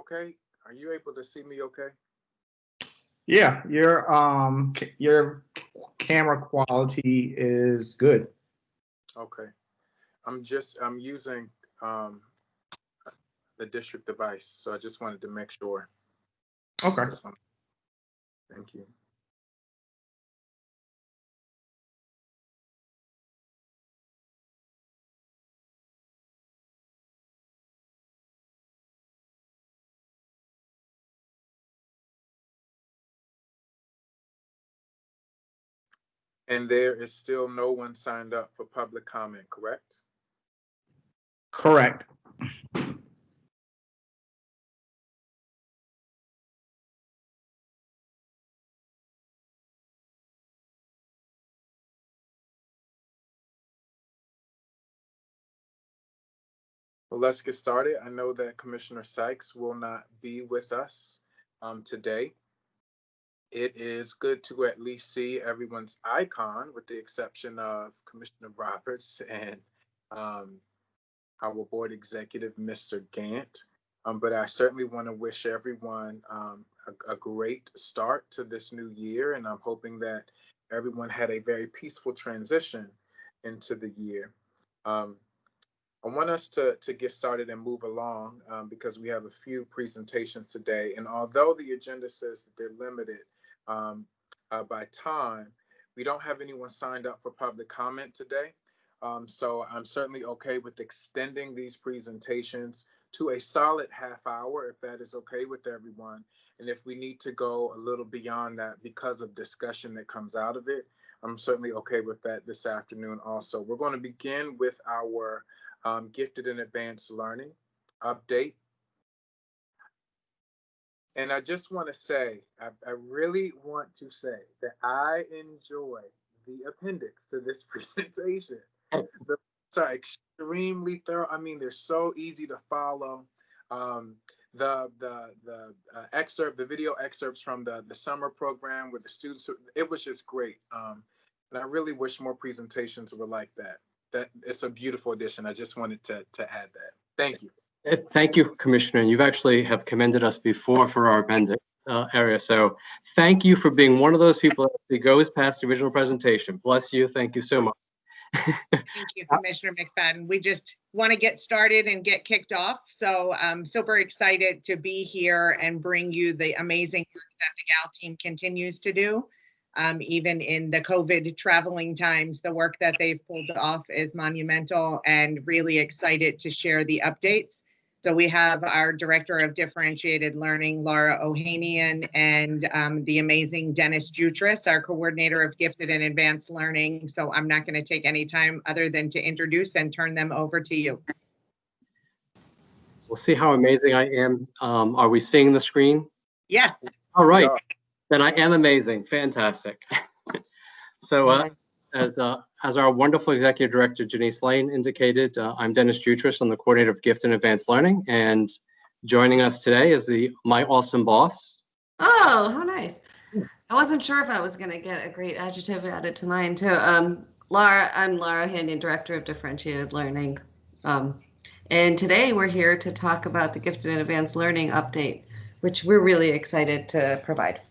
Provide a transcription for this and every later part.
okay? Are you able to see me okay? Yeah, your camera quality is good. Okay. I'm using the district device, so I just wanted to make sure. Okay. This one. Thank you. And there is still no one signed up for public comment, correct? Correct. Well, let's get started. I know that Commissioner Sykes will not be with us today. It is good to at least see everyone's icon, with the exception of Commissioner Roberts and our board executive, Mr. Gant. But I certainly want to wish everyone a great start to this new year, and I'm hoping that everyone had a very peaceful transition into the year. I want us to get started and move along because we have a few presentations today. And although the agenda says that they're limited by time, we don't have anyone signed up for public comment today. So I'm certainly okay with extending these presentations to a solid half hour, if that is okay with everyone. And if we need to go a little beyond that because of discussion that comes out of it, I'm certainly okay with that this afternoon also. We're going to begin with our gifted and advanced learning update. And I just want to say, I really want to say that I enjoy the appendix to this presentation. The notes are extremely thorough. I mean, they're so easy to follow. The excerpt, the video excerpts from the summer program with the students, it was just great. And I really wish more presentations were like that. It's a beautiful addition. I just wanted to add that. Thank you. Thank you, Commissioner. You've actually have commended us before for our appendix area. So thank you for being one of those people that goes past the original presentation. Bless you. Thank you so much. Thank you, Commissioner McFadden. We just want to get started and get kicked off. So I'm super excited to be here and bring you the amazing work that the GAL team continues to do. Even in the COVID traveling times, the work that they've pulled off is monumental, and really excited to share the updates. So we have our Director of Differentiated Learning, Laura Ohanian, and the amazing Dennis Jutras, our Coordinator of Gifted and Advanced Learning. So I'm not going to take any time other than to introduce and turn them over to you. We'll see how amazing I am. Are we seeing the screen? Yes. All right. Then I am amazing. Fantastic. So as our wonderful Executive Director, Janice Lane, indicated, I'm Dennis Jutras. I'm the Coordinator of Gifted and Advanced Learning. And joining us today is my awesome boss. Oh, how nice. I wasn't sure if I was going to get a great adjective added to mine, too. I'm Laura Hanyan, Director of Differentiated Learning. And today we're here to talk about the Gifted and Advanced Learning update, which we're really excited to provide.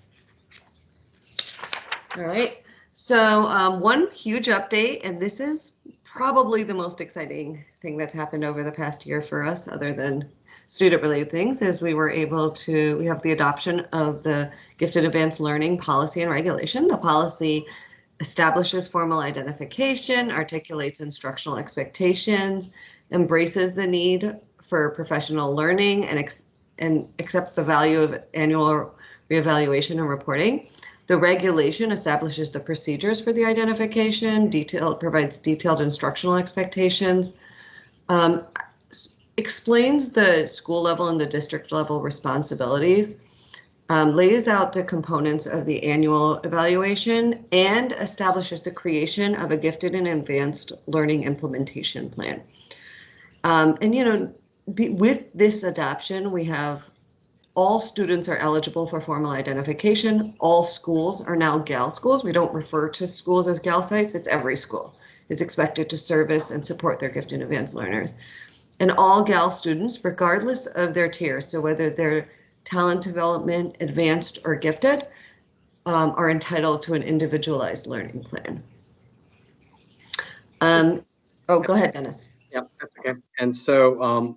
All right, so one huge update, and this is probably the most exciting thing that's happened over the past year for us, other than student-related things, is we have the adoption of the Gifted Advanced Learning policy and regulation. The policy establishes formal identification, articulates instructional expectations, embraces the need for professional learning, and accepts the value of annual reevaluation and reporting. The regulation establishes the procedures for the identification, provides detailed instructional expectations, explains the school level and the district level responsibilities, lays out the components of the annual evaluation, and establishes the creation of a gifted and advanced learning implementation plan. With this adoption, we have all students are eligible for formal identification. All schools are now GAL schools. We don't refer to schools as GAL sites. It's every school is expected to service and support their gifted and advanced learners. And all GAL students, regardless of their tier, so whether they're talent development, advanced, or gifted, are entitled to an individualized learning plan. Oh, go ahead, Dennis. Yeah, that's okay. And so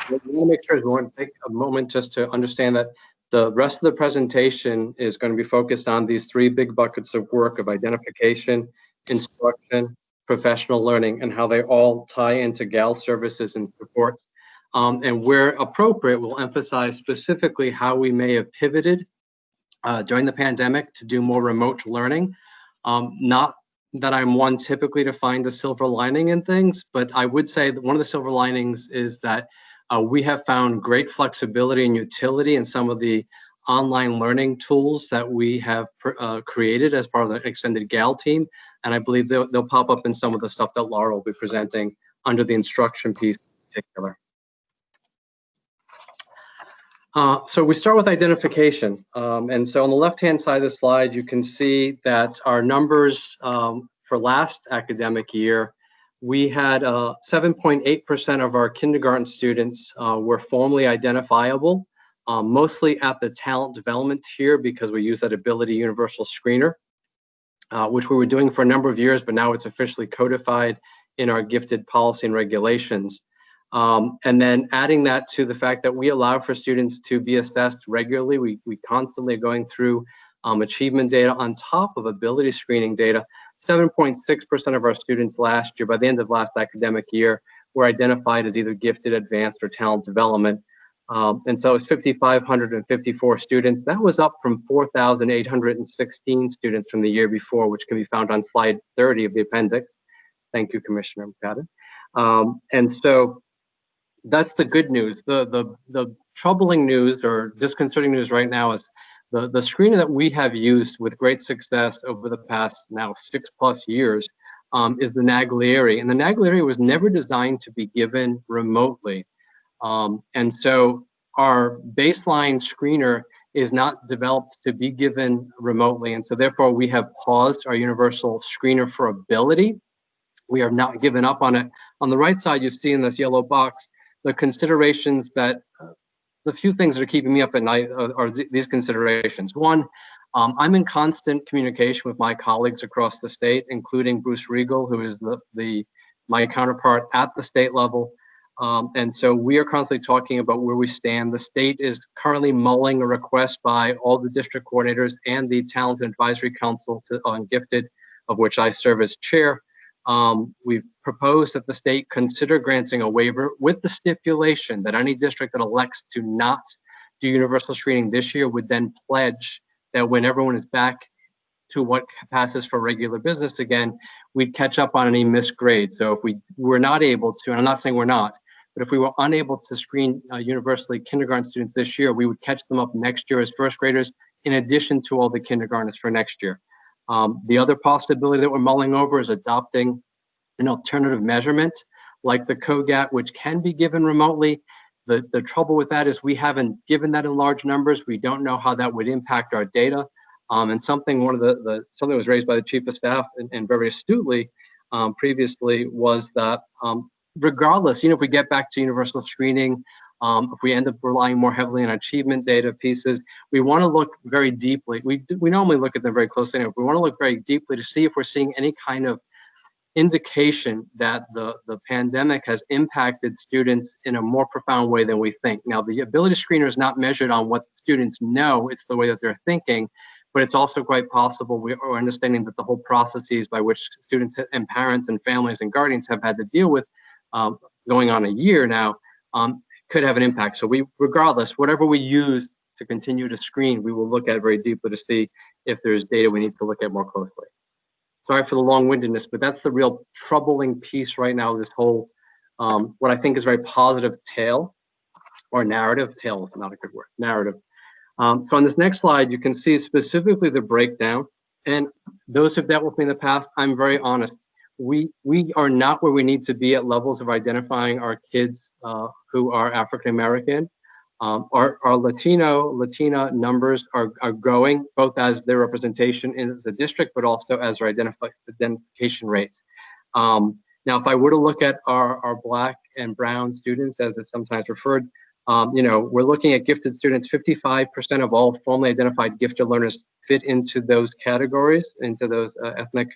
what we want to make sure is we want to take a moment just to understand that the rest of the presentation is going to be focused on these three big buckets of work of identification, instruction, professional learning, and how they all tie into GAL services and supports. And where appropriate, we'll emphasize specifically how we may have pivoted during the pandemic to do more remote learning. Not that I'm one typically to find the silver lining in things, but I would say that one of the silver linings is that we have found great flexibility and utility in some of the online learning tools that we have created as part of the extended GAL team. And I believe they'll pop up in some of the stuff that Laura will be presenting under the instruction piece in particular. So we start with identification. And so on the left-hand side of the slide, you can see that our numbers for last academic year, we had 7.8% of our kindergarten students were formally identifiable, mostly at the talent development tier because we use that ability universal screener, which we were doing for a number of years, but now it's officially codified in our gifted policy and regulations. And then adding that to the fact that we allow for students to be assessed regularly. We constantly are going through achievement data on top of ability screening data. 7.6% of our students last year, by the end of last academic year, were identified as either gifted, advanced, or talent development. And so it's 5,554 students. That was up from 4,816 students from the year before, which can be found on slide 30 of the appendix. Thank you, Commissioner McFadden. And so that's the good news. The troubling news or disconcerting news right now is the screening that we have used with great success over the past now 6+ years is the Naglieri. And the Naglieri was never designed to be given remotely. And so our baseline screener is not developed to be given remotely. And so therefore we have paused our universal screener for ability. We have not given up on it. On the right side, you see in this yellow box, the considerations that, the few things that are keeping me up at night are these considerations. One, I'm in constant communication with my colleagues across the state, including Bruce Riegel, who is my counterpart at the state level. And so we are constantly talking about where we stand. The state is currently mulling a request by all the district coordinators and the Talent Advisory Council on Gifted, of which I serve as chair. We've proposed that the state consider granting a waiver with the stipulation that any district that elects to not do universal screening this year would then pledge that when everyone is back to what passes for regular business again, we'd catch up on any missed grades. So if we were not able to, and I'm not saying we're not, but if we were unable to screen universally kindergarten students this year, we would catch them up next year as first graders, in addition to all the kindergartners for next year. The other possibility that we're mulling over is adopting an alternative measurement like the COGAT, which can be given remotely. The trouble with that is we haven't given that in large numbers. We don't know how that would impact our data. And something that was raised by the Chief of Staff and very astutely previously was that regardless, if we get back to universal screening, if we end up relying more heavily on achievement data pieces, we want to look very deeply. We normally look at them very closely. We want to look very deeply to see if we're seeing any kind of indication that the pandemic has impacted students in a more profound way than we think. Now, the ability screener is not measured on what students know, it's the way that they're thinking, but it's also quite possible we're understanding that the whole processes by which students and parents and families and guardians have had to deal with going on a year now could have an impact. So regardless, whatever we use to continue to screen, we will look at very deeply to see if there's data we need to look at more closely. Sorry for the long-windedness, but that's the real troubling piece right now, this whole, what I think is very positive tale, or narrative. Tale is not a good word, narrative. So on this next slide, you can see specifically the breakdown. And those who've dealt with me in the past, I'm very honest. We are not where we need to be at levels of identifying our kids who are African-American. Our Latina numbers are growing, both as their representation in the district, but also as our identification rates. Now, if I were to look at our Black and brown students, as it's sometimes referred. We're looking at gifted students. 55% of all formally identified gifted learners fit into those categories, into those ethnic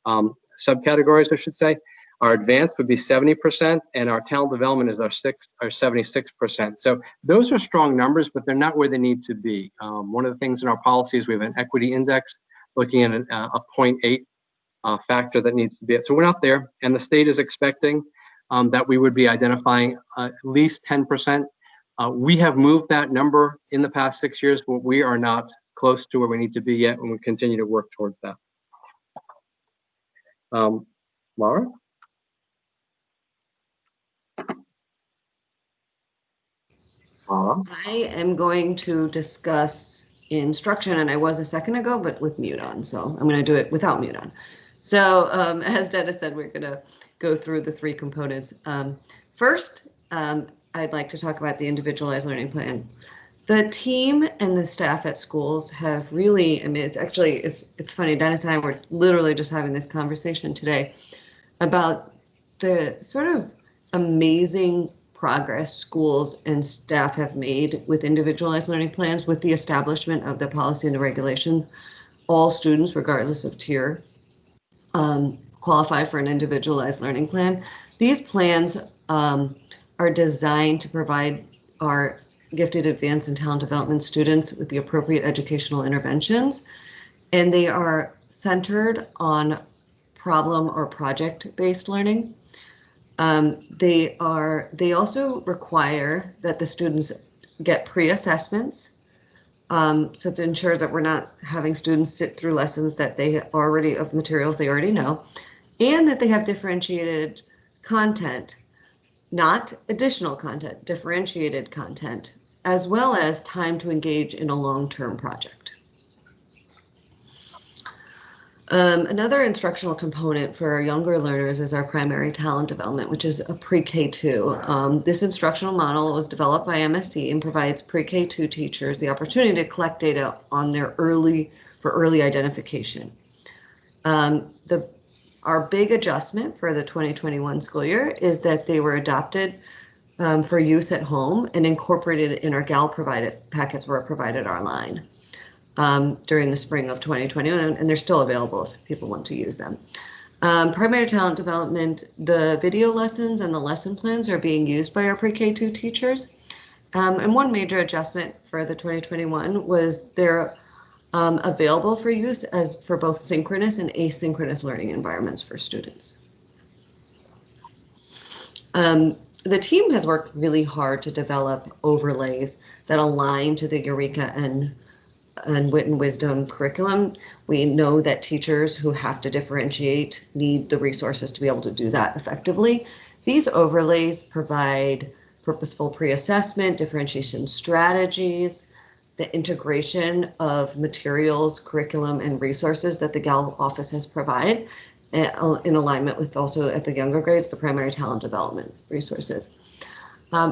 subcategories, I should say. Our advanced would be 70%, and our talent development is our 76%. So those are strong numbers, but they're not where they need to be. One of the things in our policy is we have an equity index looking at a 0.8 factor that needs to be it. So we're not there, and the state is expecting that we would be identifying at least 10%. We have moved that number in the past 6 years, but we are not close to where we need to be yet, and we continue to work towards that. Laura? I am going to discuss instruction, and I was a second ago, but with mute on, so I'm going to do it without mute on. So as Dennis said, we're going to go through the three components. First, I'd like to talk about the individualized learning plan. The team and the staff at schools have really, I mean, it's funny, Dennis and I were literally just having this conversation today about the sort of amazing progress schools and staff have made with individualized learning plans with the establishment of the policy and the regulation. All students, regardless of tier, qualify for an individualized learning plan. These plans are designed to provide our gifted, advanced, and talent development students with the appropriate educational interventions, and they are centered on problem or project-based learning. They also require that the students get pre-assessments, so to ensure that we're not having students sit through lessons that of materials they already know, and that they have differentiated content, not additional content, differentiated content, as well as time to engage in a long-term project. Another instructional component for our younger learners is our primary talent development, which is a pre-K2. This instructional model was developed by MSD and provides pre-K2 teachers the opportunity to collect data on their early identification. Our big adjustment for the 2021 school year is that they were adopted for use at home and incorporated in our GAL packets were provided online during the spring of 2021, and they're still available if people want to use them. Primary talent development, the video lessons and the lesson plans are being used by our pre-K2 teachers. And one major adjustment for the 2021 was they're available for use for both synchronous and asynchronous learning environments for students. The team has worked really hard to develop overlays that align to the Eureka and Wit and Wisdom curriculum. We know that teachers who have to differentiate need the resources to be able to do that effectively. These overlays provide purposeful pre-assessment, differentiation strategies, the integration of materials, curriculum, and resources that the GAL office has provided in alignment with also at the younger grades, the primary talent development resources.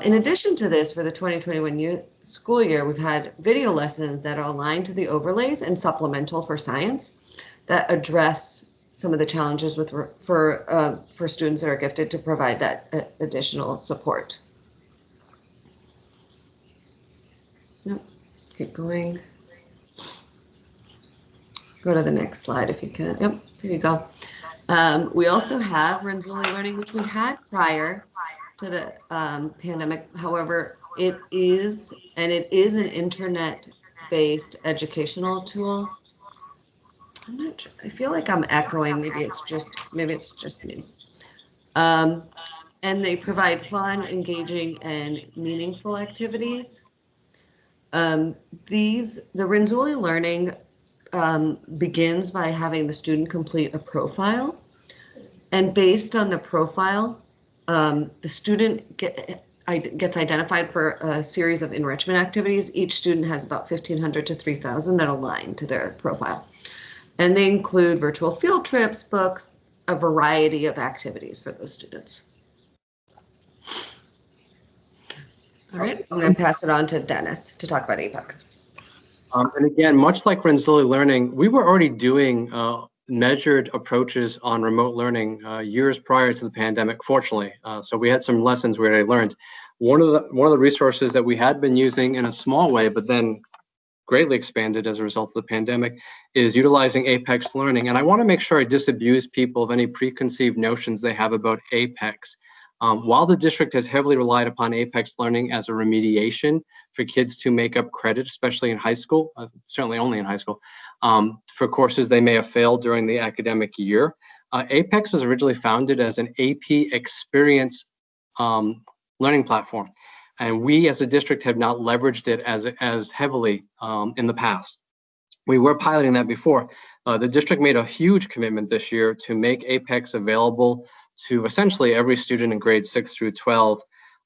In addition to this, for the 2021 school year, we've had video lessons that are aligned to the overlays and supplemental for science that address some of the challenges for students that are gifted to provide that additional support. Yep. Keep going. Go to the next slide if you can. Yep, there you go. We also have Renewal Learning, which we had prior to the pandemic. However, it is an internet-based educational tool. I'm not sure. I feel like I'm echoing. Maybe it's just me. And they provide fun, engaging, and meaningful activities. The Renewal Learning begins by having the student complete a profile, and based on the profile, the student gets identified for a series of enrichment activities. Each student has about 1,500 to 3,000 that align to their profile. And they include virtual field trips, books, a variety of activities for those students. All right, I'm going to pass it on to Dennis to talk about APEX. And again, much like Renewal Learning, we were already doing measured approaches on remote learning years prior to the pandemic, fortunately. So we had some lessons we already learned. One of the resources that we had been using in a small way, but then greatly expanded as a result of the pandemic, is utilizing Apex learning. And I want to make sure I disabuse people of any preconceived notions they have about Apex. While the district has heavily relied upon Apex learning as a remediation for kids to make up credit, especially in high school, certainly only in high school, for courses they may have failed during the academic year, Apex was originally founded as an AP experience learning platform. And we as a district have not leveraged it as heavily in the past. We were piloting that before. The district made a huge commitment this year to make Apex available to essentially every student in grades 6 through 12.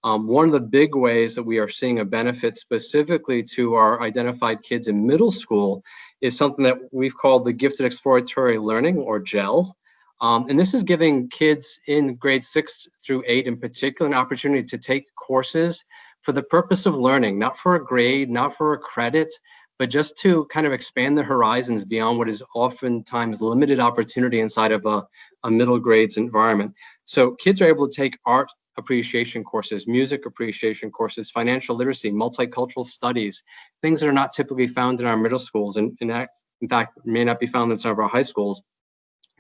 One of the big ways that we are seeing a benefit specifically to our identified kids in middle school is something that we've called the Gifted Exploratory Learning, or GEL. And this is giving kids in grades 6 through 8 in particular an opportunity to take courses for the purpose of learning, not for a grade, not for a credit, but just to kind of expand their horizons beyond what is oftentimes limited opportunity inside of a middle grades environment. So kids are able to take art appreciation courses, music appreciation courses, financial literacy, multicultural studies, things that are not typically found in our middle schools, and in fact may not be found in some of our high schools,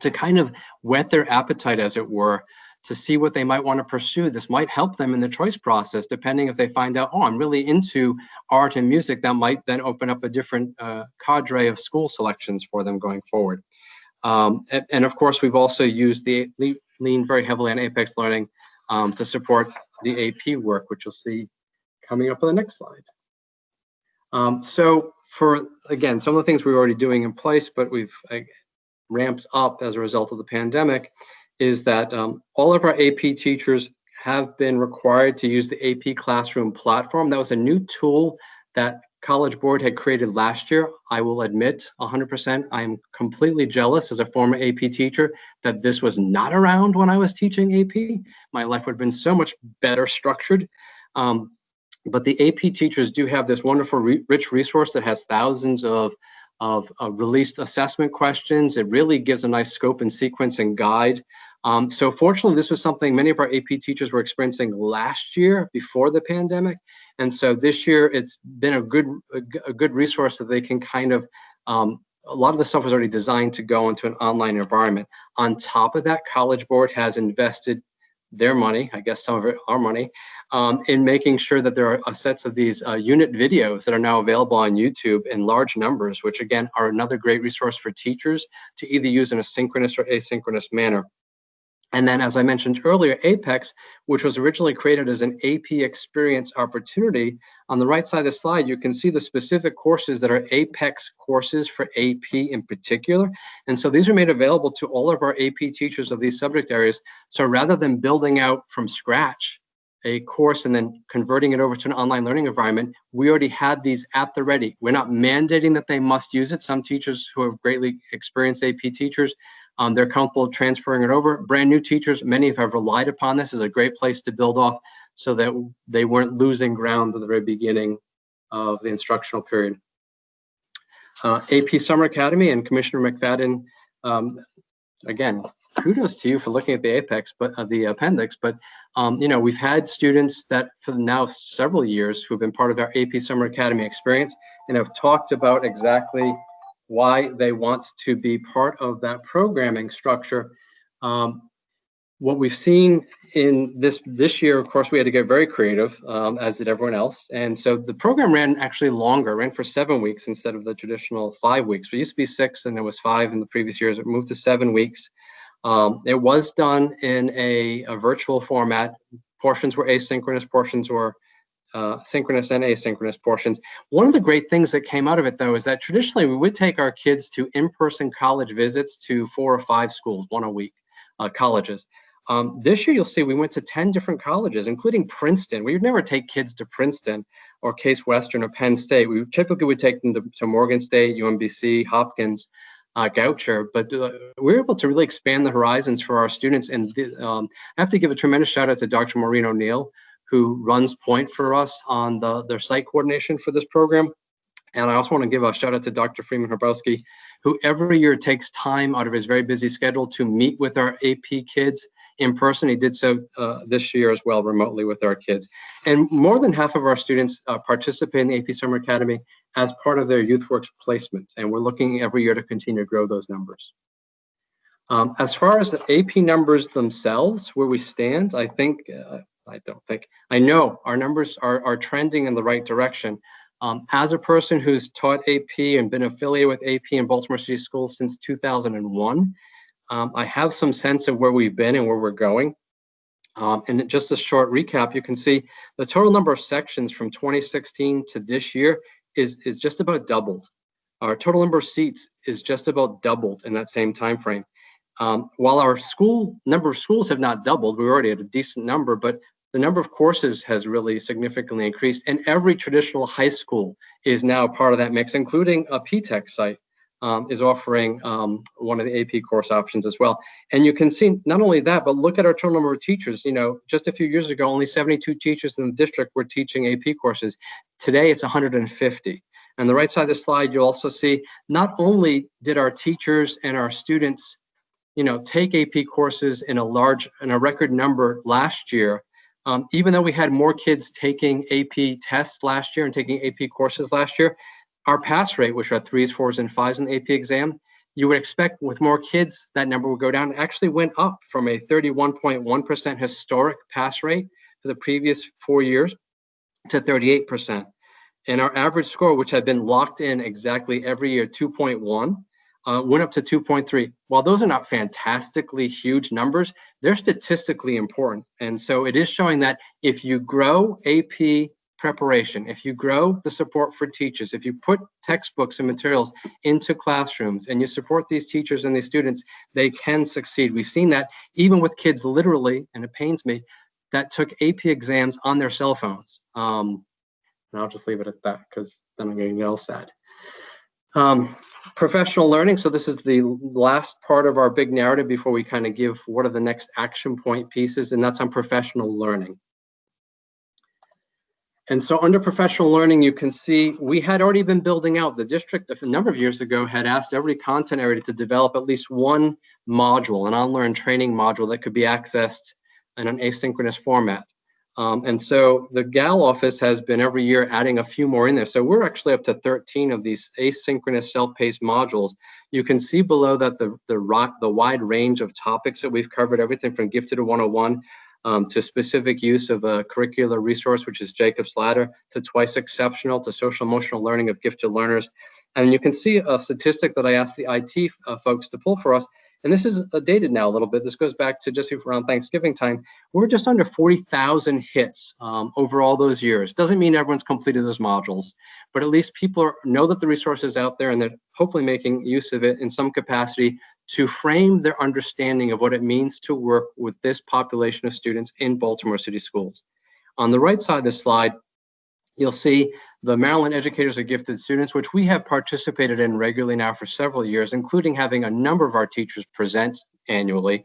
to kind of whet their appetite, as it were, to see what they might want to pursue. This might help them in the choice process, depending if they find out, oh, I'm really into art and music, that might then open up a different cadre of school selections for them going forward. And of course, we've also used leaned very heavily on Apex Learning to support the AP work, which you'll see coming up on the next slide. So for, again, some of the things we're already doing in place, but we've ramped up as a result of the pandemic, is that all of our AP teachers have been required to use the AP Classroom platform. That was a new tool that College Board had created last year. I will admit 100%, I'm completely jealous as a former AP teacher that this was not around when I was teaching AP. My life would have been so much better structured. But the AP teachers do have this wonderful rich resource that has thousands of released assessment questions. It really gives a nice scope and sequence and guide. So fortunately, this was something many of our AP teachers were experiencing last year before the pandemic. And so this year, it's been a good resource that they can kind of, a lot of the stuff was already designed to go into an online environment. On top of that, College Board has invested their money, I guess some of it our money, in making sure that there are sets of these unit videos that are now available on YouTube in large numbers, which again are another great resource for teachers to either use in a synchronous or asynchronous manner. And then, as I mentioned earlier, Apex, which was originally created as an AP experience opportunity, on the right side of the slide, you can see the specific courses that are Apex courses for AP in particular. And so these are made available to all of our AP teachers of these subject areas. So rather than building out from scratch a course and then converting it over to an online learning environment, we already had these at the ready. We're not mandating that they must use it. Some teachers who have greatly experienced AP teachers, they're comfortable transferring it over. Brand new teachers, many have relied upon this as a great place to build off so that they weren't losing ground at the very beginning of the instructional period. AP Summer Academy and Commissioner McFadden, again, kudos to you for looking at the Apex, but the appendix. But you know, we've had students that for now several years who've been part of our AP Summer Academy experience and have talked about exactly why they want to be part of that programming structure. What we've seen in this year, of course, we had to get very creative, as did everyone else. And so the program ran actually longer, ran for 7 weeks instead of the traditional 5 weeks. It used to be 6 and there was 5 in the previous years. It moved to 7 weeks. It was done in a virtual format. Portions were asynchronous, portions were synchronous and asynchronous portions. One of the great things that came out of it, though, is that traditionally we would take our kids to in-person college visits to 4 or 5 schools, 1 a week, colleges. This year, you'll see we went to 10 different colleges, including Princeton. We would never take kids to Princeton or Case Western or Penn State. We typically would take them to Morgan State, UMBC, Hopkins, Goucher, but we're able to really expand the horizons for our students. And I have to give a tremendous shout out to Dr. Maureen O'Neill, who runs Point for us on their site coordination for this program. And I also want to give a shout out to Dr. Freeman Hrabowski, who every year takes time out of his very busy schedule to meet with our AP kids in person. He did so this year as well, remotely with our kids. And more than half of our students participate in the AP Summer Academy as part of their YouthWorks placements. And we're looking every year to continue to grow those numbers. As far as the AP numbers themselves, where we stand, I know our numbers are trending in the right direction. As a person who's taught AP and been affiliated with AP in Baltimore City Schools since 2001, I have some sense of where we've been and where we're going. And just a short recap, you can see the total number of sections from 2016 to this year is just about doubled. Our total number of seats is just about doubled in that same time frame. While our number of schools have not doubled, we're already at a decent number, but the number of courses has really significantly increased, and every traditional high school is now part of that mix, including a PTech site is offering one of the AP course options as well. And you can see not only that, but look at our total number of teachers. You know, just a few years ago, only 72 teachers in the district were teaching AP courses. Today, it's 150. On the right side of the slide, you'll also see not only did our teachers and our students, take AP courses in a record number last year, even though we had more kids taking AP tests last year and taking AP courses last year, our pass rate, which are 3s, 4s, and 5s in the AP exam, you would expect with more kids, that number would go down. It actually went up from a 31.1% historic pass rate for the previous 4 years to 38%. And our average score, which had been locked in exactly every year, 2.1, went up to 2.3. While those are not fantastically huge numbers, they're statistically important. And so it is showing that if you grow AP preparation, if you grow the support for teachers, if you put textbooks and materials into classrooms and you support these teachers and these students, they can succeed. We've seen that even with kids literally, and it pains me, that took AP exams on their cell phones. And I'll just leave it at that because then I'm going to get all sad. Professional learning. So this is the last part of our big narrative before we kind of give what are the next action point pieces, and that's on professional learning. And so under professional learning, you can see we had already been building out. The district a number of years ago had asked every content area to develop at least one module, an on-learn training module that could be accessed in an asynchronous format. And so the GAL office has been every year adding a few more in there. So we're actually up to 13 of these asynchronous self-paced modules. You can see below that the wide range of topics that we've covered, everything from Gifted to 101 to specific use of a curricular resource, which is Jacob's Ladder, to Twice Exceptional, to social emotional learning of gifted learners. And you can see a statistic that I asked the IT folks to pull for us. And this is dated now a little bit. This goes back to just around Thanksgiving time. We're just under 40,000 hits over all those years. Doesn't mean everyone's completed those modules, but at least people know that the resource is out there and they're hopefully making use of it in some capacity to frame their understanding of what it means to work with this population of students in Baltimore City Schools. On the right side of this slide, you'll see the Maryland Educators of Gifted Students, which we have participated in regularly now for several years, including having a number of our teachers present annually.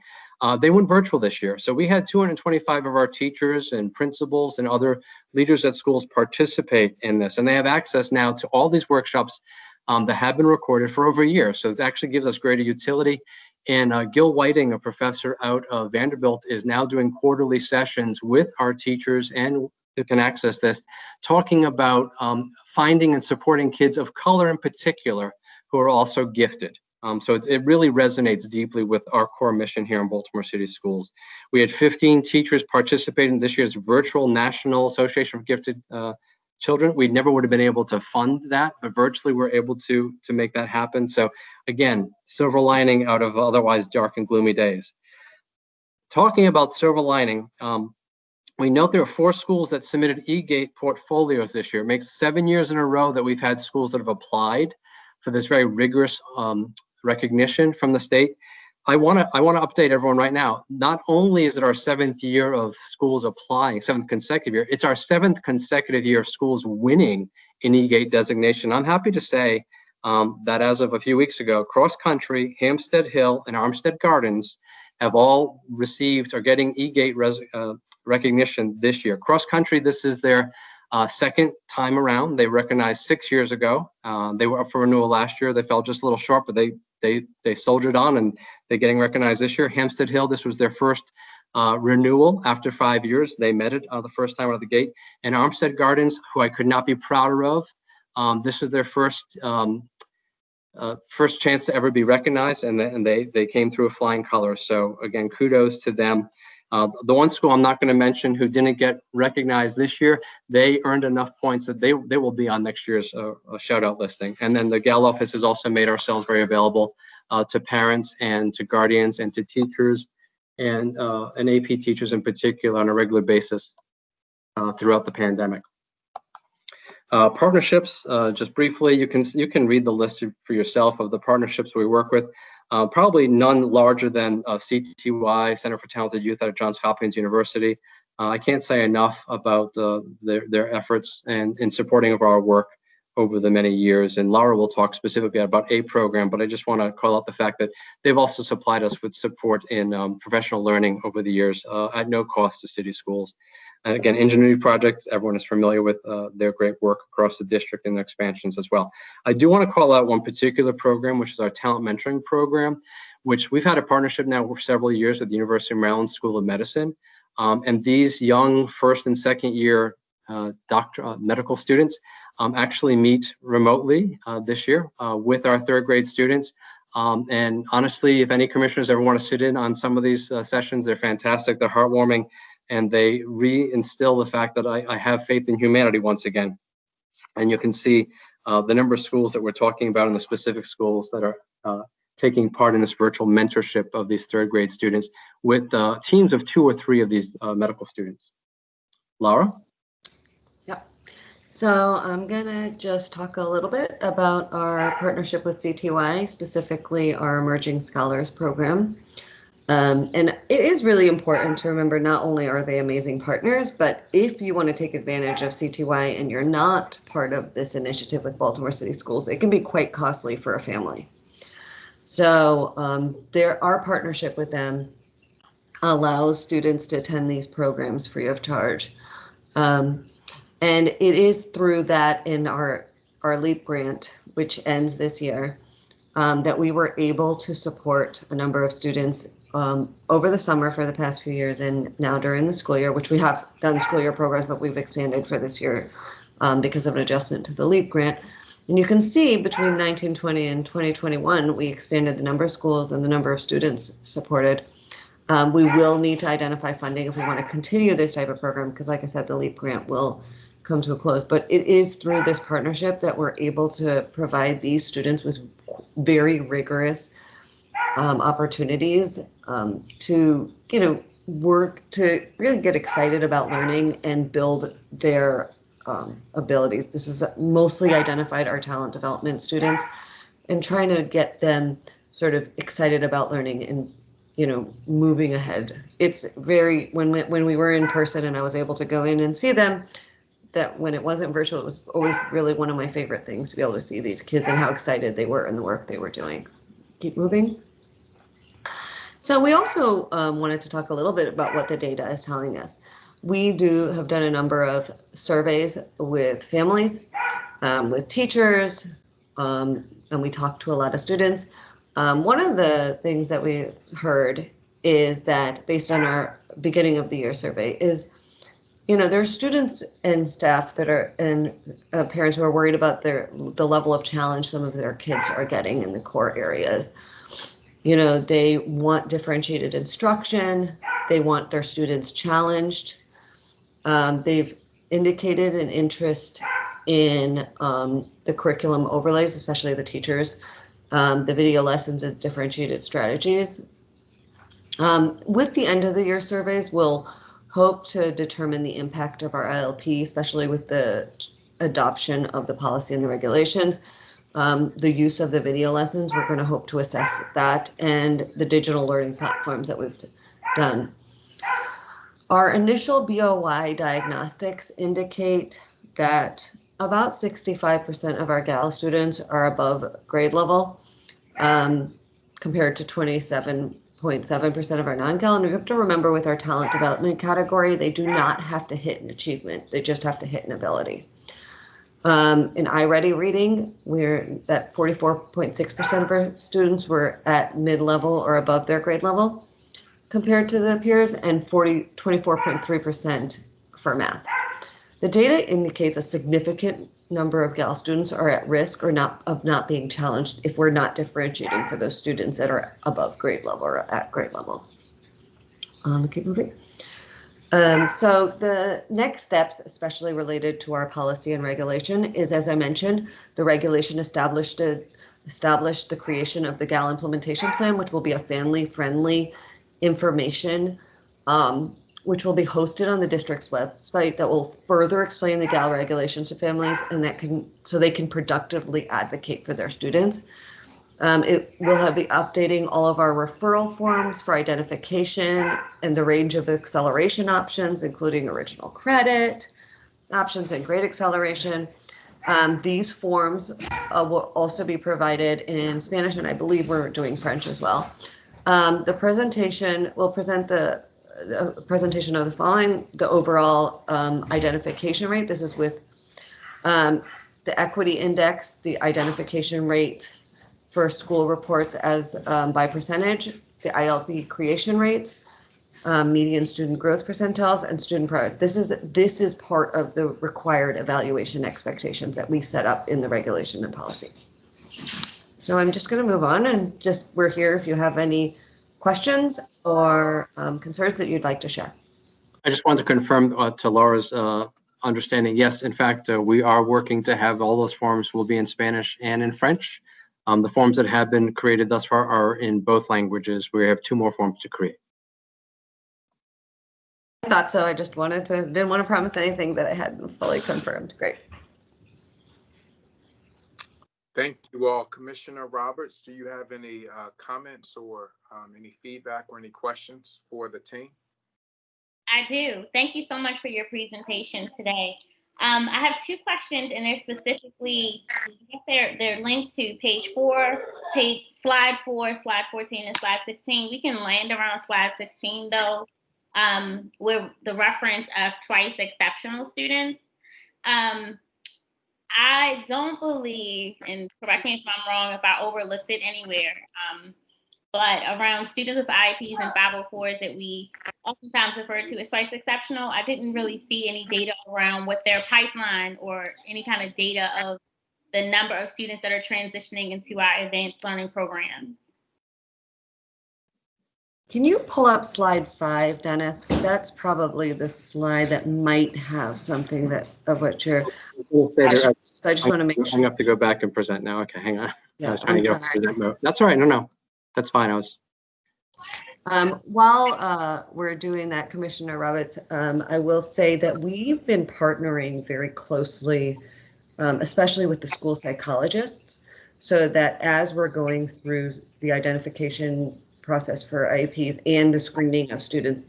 They went virtual this year. So we had 225 of our teachers and principals and other leaders at schools participate in this. And they have access now to all these workshops that have been recorded for over a year. So it actually gives us greater utility. And Gil Whiting, a professor out of Vanderbilt, is now doing quarterly sessions with our teachers and who can access this, talking about finding and supporting kids of color in particular who are also gifted. So it really resonates deeply with our core mission here in Baltimore City Schools. We had 15 teachers participating in this year's virtual National Association of Gifted Children. We never would have been able to fund that, but virtually we're able to make that happen. So again, silver lining out of otherwise dark and gloomy days. Talking about silver lining, we note there are 4 schools that submitted eGate portfolios this year. It makes 7 years in a row that we've had schools that have applied for this very rigorous recognition from the state. I want to update everyone right now. Not only is it our 7th year of schools applying, 7th consecutive year, it's our 7th consecutive year of schools winning an eGate designation. I'm happy to say that as of a few weeks ago, Cross Country, Hampstead Hill, and Armstead Gardens have all received or getting eGate recognition this year. Cross Country, this is their Second time around, they recognized 6 years ago. They were up for renewal last year. They fell just a little short, but they soldiered on, and they're getting recognized this year. Hampstead Hill, this was their first renewal after 5 years. They met it the first time out of the gate. And Armstead Gardens, who I could not be prouder of, this was their first chance to ever be recognized, and they came through with flying colors. So again, kudos to them. The one school I'm not going to mention who didn't get recognized this year, they earned enough points that they will be on next year's shout out listing. And then the Gal office has also made ourselves very available to parents and to guardians and to teachers and AP teachers in particular on a regular basis throughout the pandemic. Partnerships, just briefly, you can read the list for yourself of the partnerships we work with. Probably none larger than CTY, Center for Talented Youth at Johns Hopkins University. I can't say enough about their efforts and in supporting of our work over the many years. And Laura will talk specifically about a program, but I just want to call out the fact that they've also supplied us with support in professional learning over the years at no cost to city schools. And again, Ingenuity Project, everyone is familiar with their great work across the district and expansions as well. I do want to call out one particular program, which is our talent mentoring program, which we've had a partnership now for several years with the University of Maryland School of Medicine. And these young first and second year medical students actually meet remotely this year with our third grade students. And honestly, if any commissioners ever want to sit in on some of these sessions, they're fantastic, they're heartwarming, and they reinstill the fact that I have faith in humanity once again. And you can see the number of schools that we're talking about in the specific schools that are taking part in this virtual mentorship of these third grade students with teams of 2 or 3 of these medical students. Laura? Yep. So I'm gonna just talk a little bit about our partnership with CTY, specifically our Emerging Scholars Program. And it is really important to remember not only are they amazing partners, but if you want to take advantage of CTY and you're not part of this initiative with Baltimore City Schools, it can be quite costly for a family. So our partnership with them allows students to attend these programs free of charge. And it is through that in our LEAP grant, which ends this year, that we were able to support a number of students over the summer for the past few years, and now during the school year, which we have done school year programs, but we've expanded for this year because of an adjustment to the LEAP grant. And you can see between 1920 and 2021, we expanded the number of schools and the number of students supported. We will need to identify funding if we want to continue this type of program, because like I said, the LEAP grant will come to a close. But it is through this partnership that we're able to provide these students with very rigorous opportunities to, work to really get excited about learning and build their abilities. This is mostly identified our talent development students and trying to get them sort of excited about learning and, moving ahead. It's very, when we were in person and I was able to go in and see them, that when it wasn't virtual, it was always really one of my favorite things to be able to see these kids and how excited they were in the work they were doing. Keep moving. So we also wanted to talk a little bit about what the data is telling us. We have done a number of surveys with families, with teachers, and we talked to a lot of students. One of the things that we heard is that based on our beginning of the year survey is, there are students and staff that are, and parents who are worried about the level of challenge some of their kids are getting in the core areas. They want differentiated instruction. They want their students challenged. They've indicated an interest in the curriculum overlays, especially the teachers, the video lessons and differentiated strategies. With the end of the year surveys, we'll hope to determine the impact of our ILP, especially with the adoption of the policy and the regulations. The use of the video lessons, we're going to hope to assess that, and the digital learning platforms that we've done. Our initial BOY diagnostics indicate that about 65% of our GAL students are above grade level, compared to 27% 0.7% of our non-Gal. And you have to remember with our talent development category, they do not have to hit an achievement. They just have to hit an ability. In iReady reading, we're at 44.6% of our students were at mid-level or above their grade level compared to the peers, and 24.3% for math. The data indicates a significant number of Gal students are at risk or of not being challenged if we're not differentiating for those students that are above grade level or at grade level. Keep moving. So the next steps, especially related to our policy and regulation, is, as I mentioned, the regulation established the creation of the Gal implementation plan, which will be a family-friendly information, which will be hosted on the district's website that will further explain the Gal regulations to families, and so they can productively advocate for their students. It will be updating all of our referral forms for identification and the range of acceleration options, including original credit options and grade acceleration. These forms will also be provided in Spanish, and I believe we're doing French as well. The presentation will present the presentation of the following: the overall identification rate. This is with the equity index, the identification rate for school reports as by percentage, the ILP creation rates, median student growth percentiles, and student progress. This is part of the required evaluation expectations that we set up in the regulation and policy. So I'm just going to move on, and we're here if you have any questions or concerns that you'd like to share. I just wanted to confirm to Laura's understanding. Yes, in fact, we are working to have all those forms will be in Spanish and in French. The forms that have been created thus far are in both languages. We have 2 more forms to create. I thought so. I just didn't want to promise anything that I hadn't fully confirmed. Great. Thank you all. Commissioner Roberts, do you have any comments or any feedback or any questions for the team? I do. Thank you so much for your presentation today. I have 2 questions, and they're specifically, they're linked to page 4, slide 4, slide 14, and slide 16. We can land around slide 16 though, with the reference of twice exceptional students. I don't believe, and correct me if I'm wrong if I overlooked it anywhere, but around students with IEPs and 504s that we oftentimes refer to as twice exceptional, I didn't really see any data around what their pipeline or any kind of data of the number of students that are transitioning into our advanced learning program. Can you pull up slide 5, Dennis? That's probably the slide that might have something of what you're. I just want to make sure. I have to go back and present now. Okay, hang on. Yeah, I was trying to get off present mode. That's all right. No, that's fine. While we're doing that, Commissioner Roberts, I will say that we've been partnering very closely, especially with the school psychologists, so that as we're going through the identification process for IEPs and the screening of students,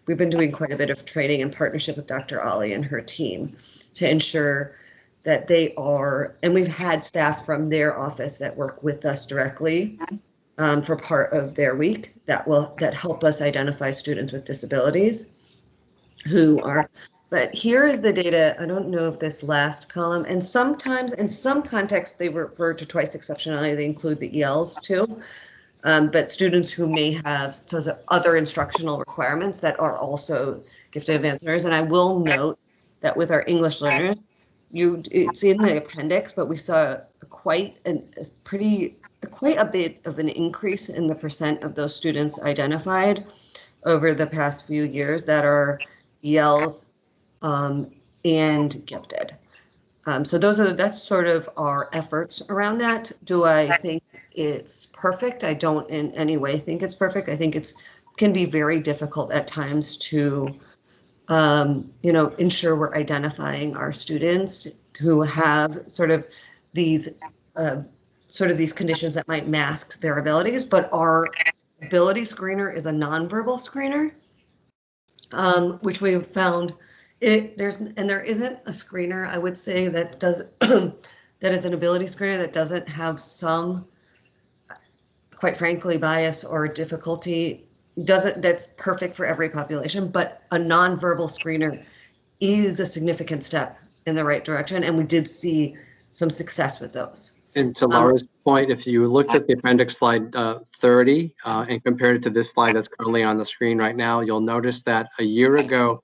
we've been doing quite a bit of training in partnership with Dr. Ali and her team to ensure that they are, and we've had staff from their office that work with us directly for part of their week that help us identify students with disabilities who are, but here is the data. I don't know if this last column, and sometimes in some contexts they refer to twice exceptionality, they include the ELs too. But students who may have other instructional requirements that are also gifted advanced learners. And I will note that with our English learners, it's in the appendix, but we saw quite a bit of an increase in the percent of those students identified over the past few years that are ELs and gifted. So that's sort of our efforts around that. Do I think it's perfect? I don't in any way think it's perfect. I think can be very difficult at times to, ensure we're identifying our students who have sort of these conditions that might mask their abilities. But our ability screener is a nonverbal screener, which we have found. There isn't a screener, I would say, that does that is an ability screener that doesn't have some quite frankly, bias or difficulty that's perfect for every population, but a nonverbal screener is a significant step in the right direction, and we did see some success with those. And to Laura's point, if you looked at the appendix slide 30 and compared it to this slide that's currently on the screen right now, you'll notice that a year ago,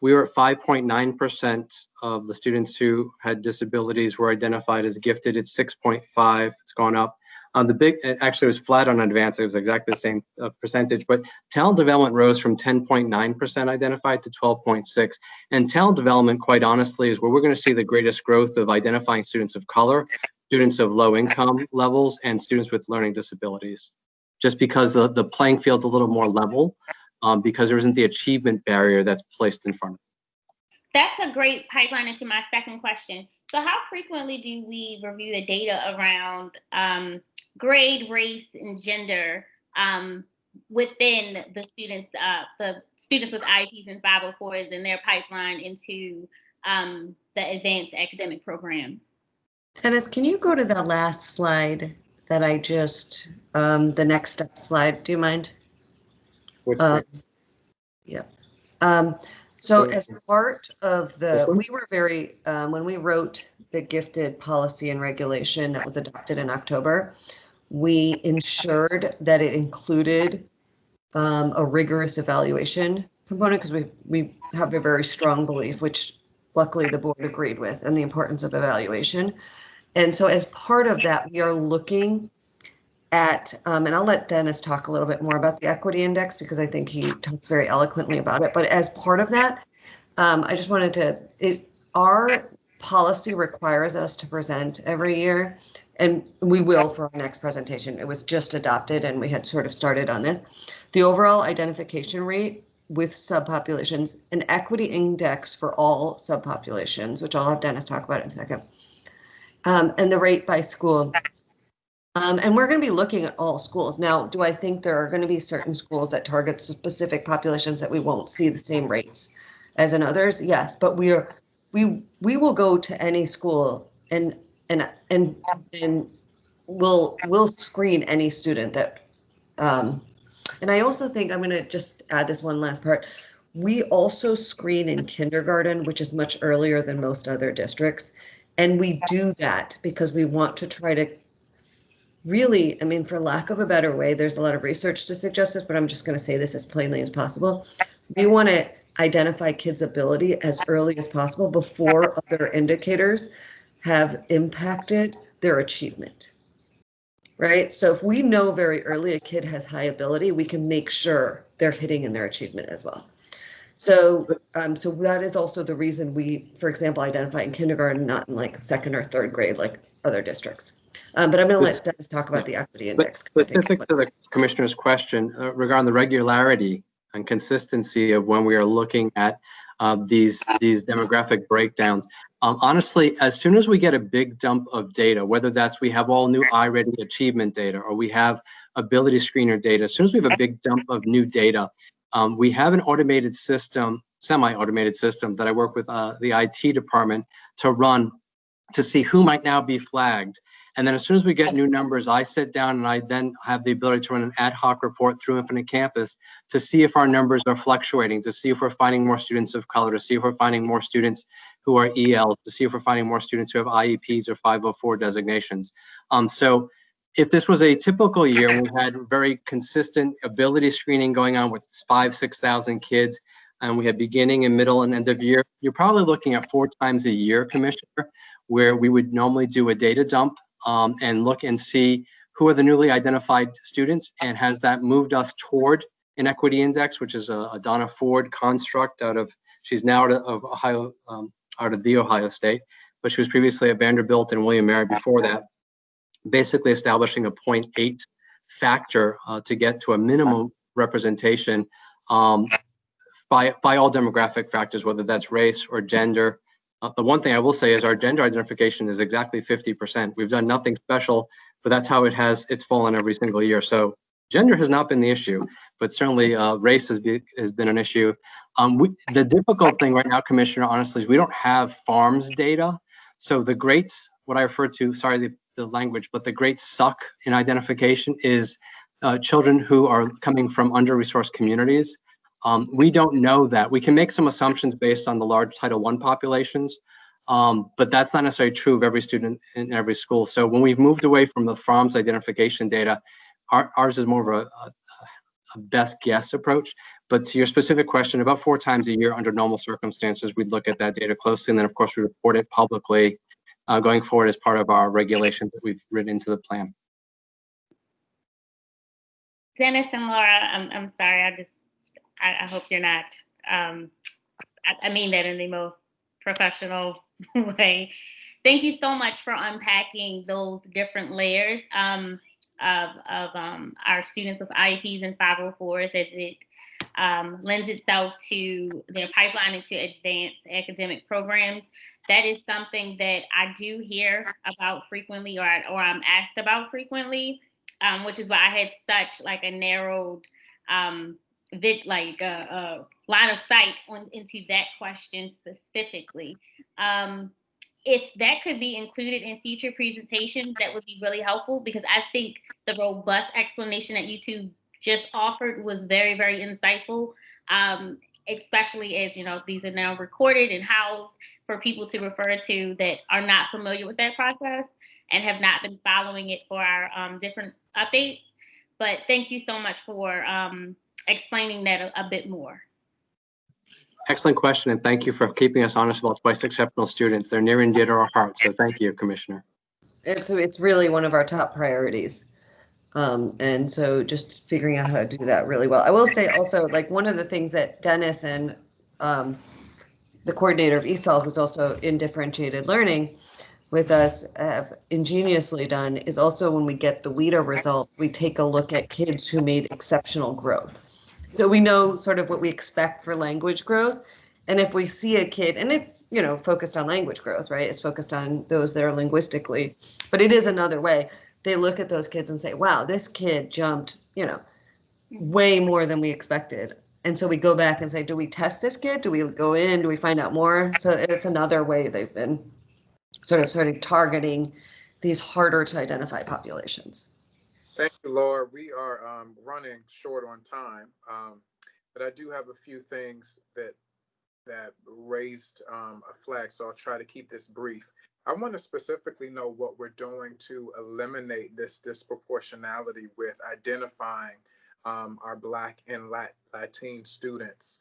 we were at 5.9% of the students who had disabilities were identified as gifted. It's 6.5. It's gone up. It actually was flat on advanced. It was exactly the same percentage, but talent development rose from 10.9% identified to 12.6. And talent development, quite honestly, is where we're going to see the greatest growth of identifying students of color, students of low income levels, and students with learning disabilities, just because the playing field's a little more level, because there isn't the achievement barrier that's placed in front of it. That's a great pipeline into my second question. So how frequently do we review the data around grade, race, and gender within the students with IEPs and 504s in their pipeline into the advanced academic programs? Dennis, can you go to the last slide that I just, the next step slide, do you mind? Yeah. So as part of we were very, when we wrote the gifted policy and regulation that was adopted in October, we ensured that it included a rigorous evaluation component, because we have a very strong belief, which luckily the board agreed with, and the importance of evaluation. And so as part of that, we are looking at, and I'll let Dennis talk a little bit more about the equity index, because I think he talks very eloquently about it. But as part of that, I just wanted to, our policy requires us to present every year, and we will for our next presentation. It was just adopted and we had sort of started on this. The overall identification rate with subpopulations, an equity index for all subpopulations, which I'll have Dennis talk about in a second, and the rate by school. And we're going to be looking at all schools. Now, do I think there are going to be certain schools that target specific populations that we won't see the same rates as in others? Yes, but we will go to any school and we'll screen any student that. And I also think I'm going to just add this one last part. We also screen in kindergarten, which is much earlier than most other districts. And we do that because we want to try to really, I mean, for lack of a better way, there's a lot of research to suggest this, but I'm just going to say this as plainly as possible. We want to identify kids' ability as early as possible before other indicators have impacted their achievement, right? So if we know very early a kid has high ability, we can make sure they're hitting in their achievement as well. So, so that is also the reason we, for example, identify in kindergarten, not in like second or third grade, like other districts. But I'm going to let Dennis talk about the equity index. Specific to the commissioner's question regarding the regularity and consistency of when we are looking at these demographic breakdowns. Honestly, as soon as we get a big dump of data, whether that's we have all new iReady achievement data or we have ability screener data, as soon as we have a big dump of new data, we have an automated system, semi-automated system that I work with the IT department to run to see who might now be flagged. And then as soon as we get new numbers, I sit down and I then have the ability to run an ad hoc report through Infinite Campus to see if our numbers are fluctuating, to see if we're finding more students of color, to see if we're finding more students who are ELs, to see if we're finding more students who have IEPs or 504 designations. So if this was a typical year, we had very consistent ability screening going on with 5,000 to 6,000 kids, and we had beginning and middle and end of year, you're probably looking at 4 times a year, Commissioner, where we would normally do a data dump and look and see who are the newly identified students, and has that moved us toward an equity index, which is a Donna Ford construct she's now out of Ohio, out of the Ohio State, but she was previously at Vanderbilt and William & Mary before that, basically establishing a 0.8 factor to get to a minimum representation by all demographic factors, whether that's race or gender. The one thing I will say is our gender identification is exactly 50%. We've done nothing special, but that's how it's fallen every single year. So gender has not been the issue, but certainly race has been an issue. The difficult thing right now, Commissioner, honestly, is we don't have farms data. So the greats, what I refer to, sorry, the language, but the great suck in identification is children who are coming from under-resourced communities. We don't know that. We can make some assumptions based on the large Title I populations, but that's not necessarily true of every student in every school. So when we've moved away from the FROMS identification data, ours is more of a best guess approach. But to your specific question, about 4 times a year under normal circumstances, we'd look at that data closely. And then, of course, we report it publicly going forward as part of our regulations that we've written into the plan. Dennis and Laura, I'm sorry. I hope you're not. I mean that in the most professional way. Thank you so much for unpacking those different layers of our students with IEPs and 504s as it lends itself to their pipeline into advanced academic programs. That is something that I do hear about frequently, or I'm asked about frequently, which is why I had such like a narrowed line of sight into that question specifically. If that could be included in future presentations, that would be really helpful, because I think the robust explanation that you two just offered was very, very insightful, especially as, you know, these are now recorded and housed for people to refer to that are not familiar with that process and have not been following it for our different updates. But thank you so much for explaining that a bit more. Excellent question, and thank you for keeping us honest about twice exceptional students. They're near and dear to our hearts, so thank you, Commissioner. It's really one of our top priorities. And so just figuring out how to do that really well. I will say also, like, one of the things that Dennis and the coordinator of ESOL, who's also in differentiated learning with us, have ingeniously done is also when we get the WIDA result, we take a look at kids who made exceptional growth. So we know sort of what we expect for language growth. And if we see a kid, and it's, you know, focused on language growth, right? It's focused on those that are linguistically, but it is another way. They look at those kids and say, wow, this kid jumped, you know, way more than we expected. And so we go back and say, do we test this kid? Do we go in? Do we find out more? So it's another way they've been sort of targeting these harder to identify populations. Thank you, Laura. We are running short on time, but I do have a few things that raised a flag, so I'll try to keep this brief. I want to specifically know what we're doing to eliminate this disproportionality with identifying our Black and Latin students.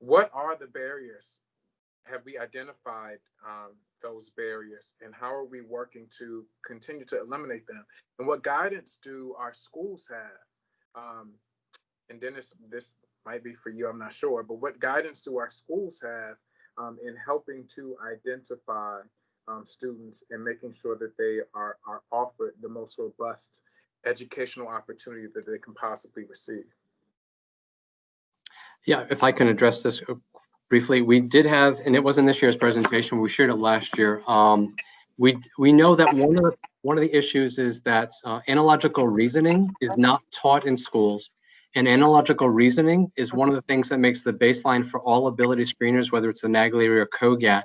What are the barriers? Have we identified those barriers, and how are we working to continue to eliminate them? And what guidance do our schools have? And Dennis, this might be for you, I'm not sure, but what guidance do our schools have in helping to identify students and making sure that they are offered the most robust educational opportunity that they can possibly receive? Yeah, if I can address this briefly, we did have, and it wasn't this year's presentation, we shared it last year. We know that one of the issues is that analogical reasoning is not taught in schools. And analogical reasoning is one of the things that makes the baseline for all ability screeners, whether it's the NAGLE or COGAT.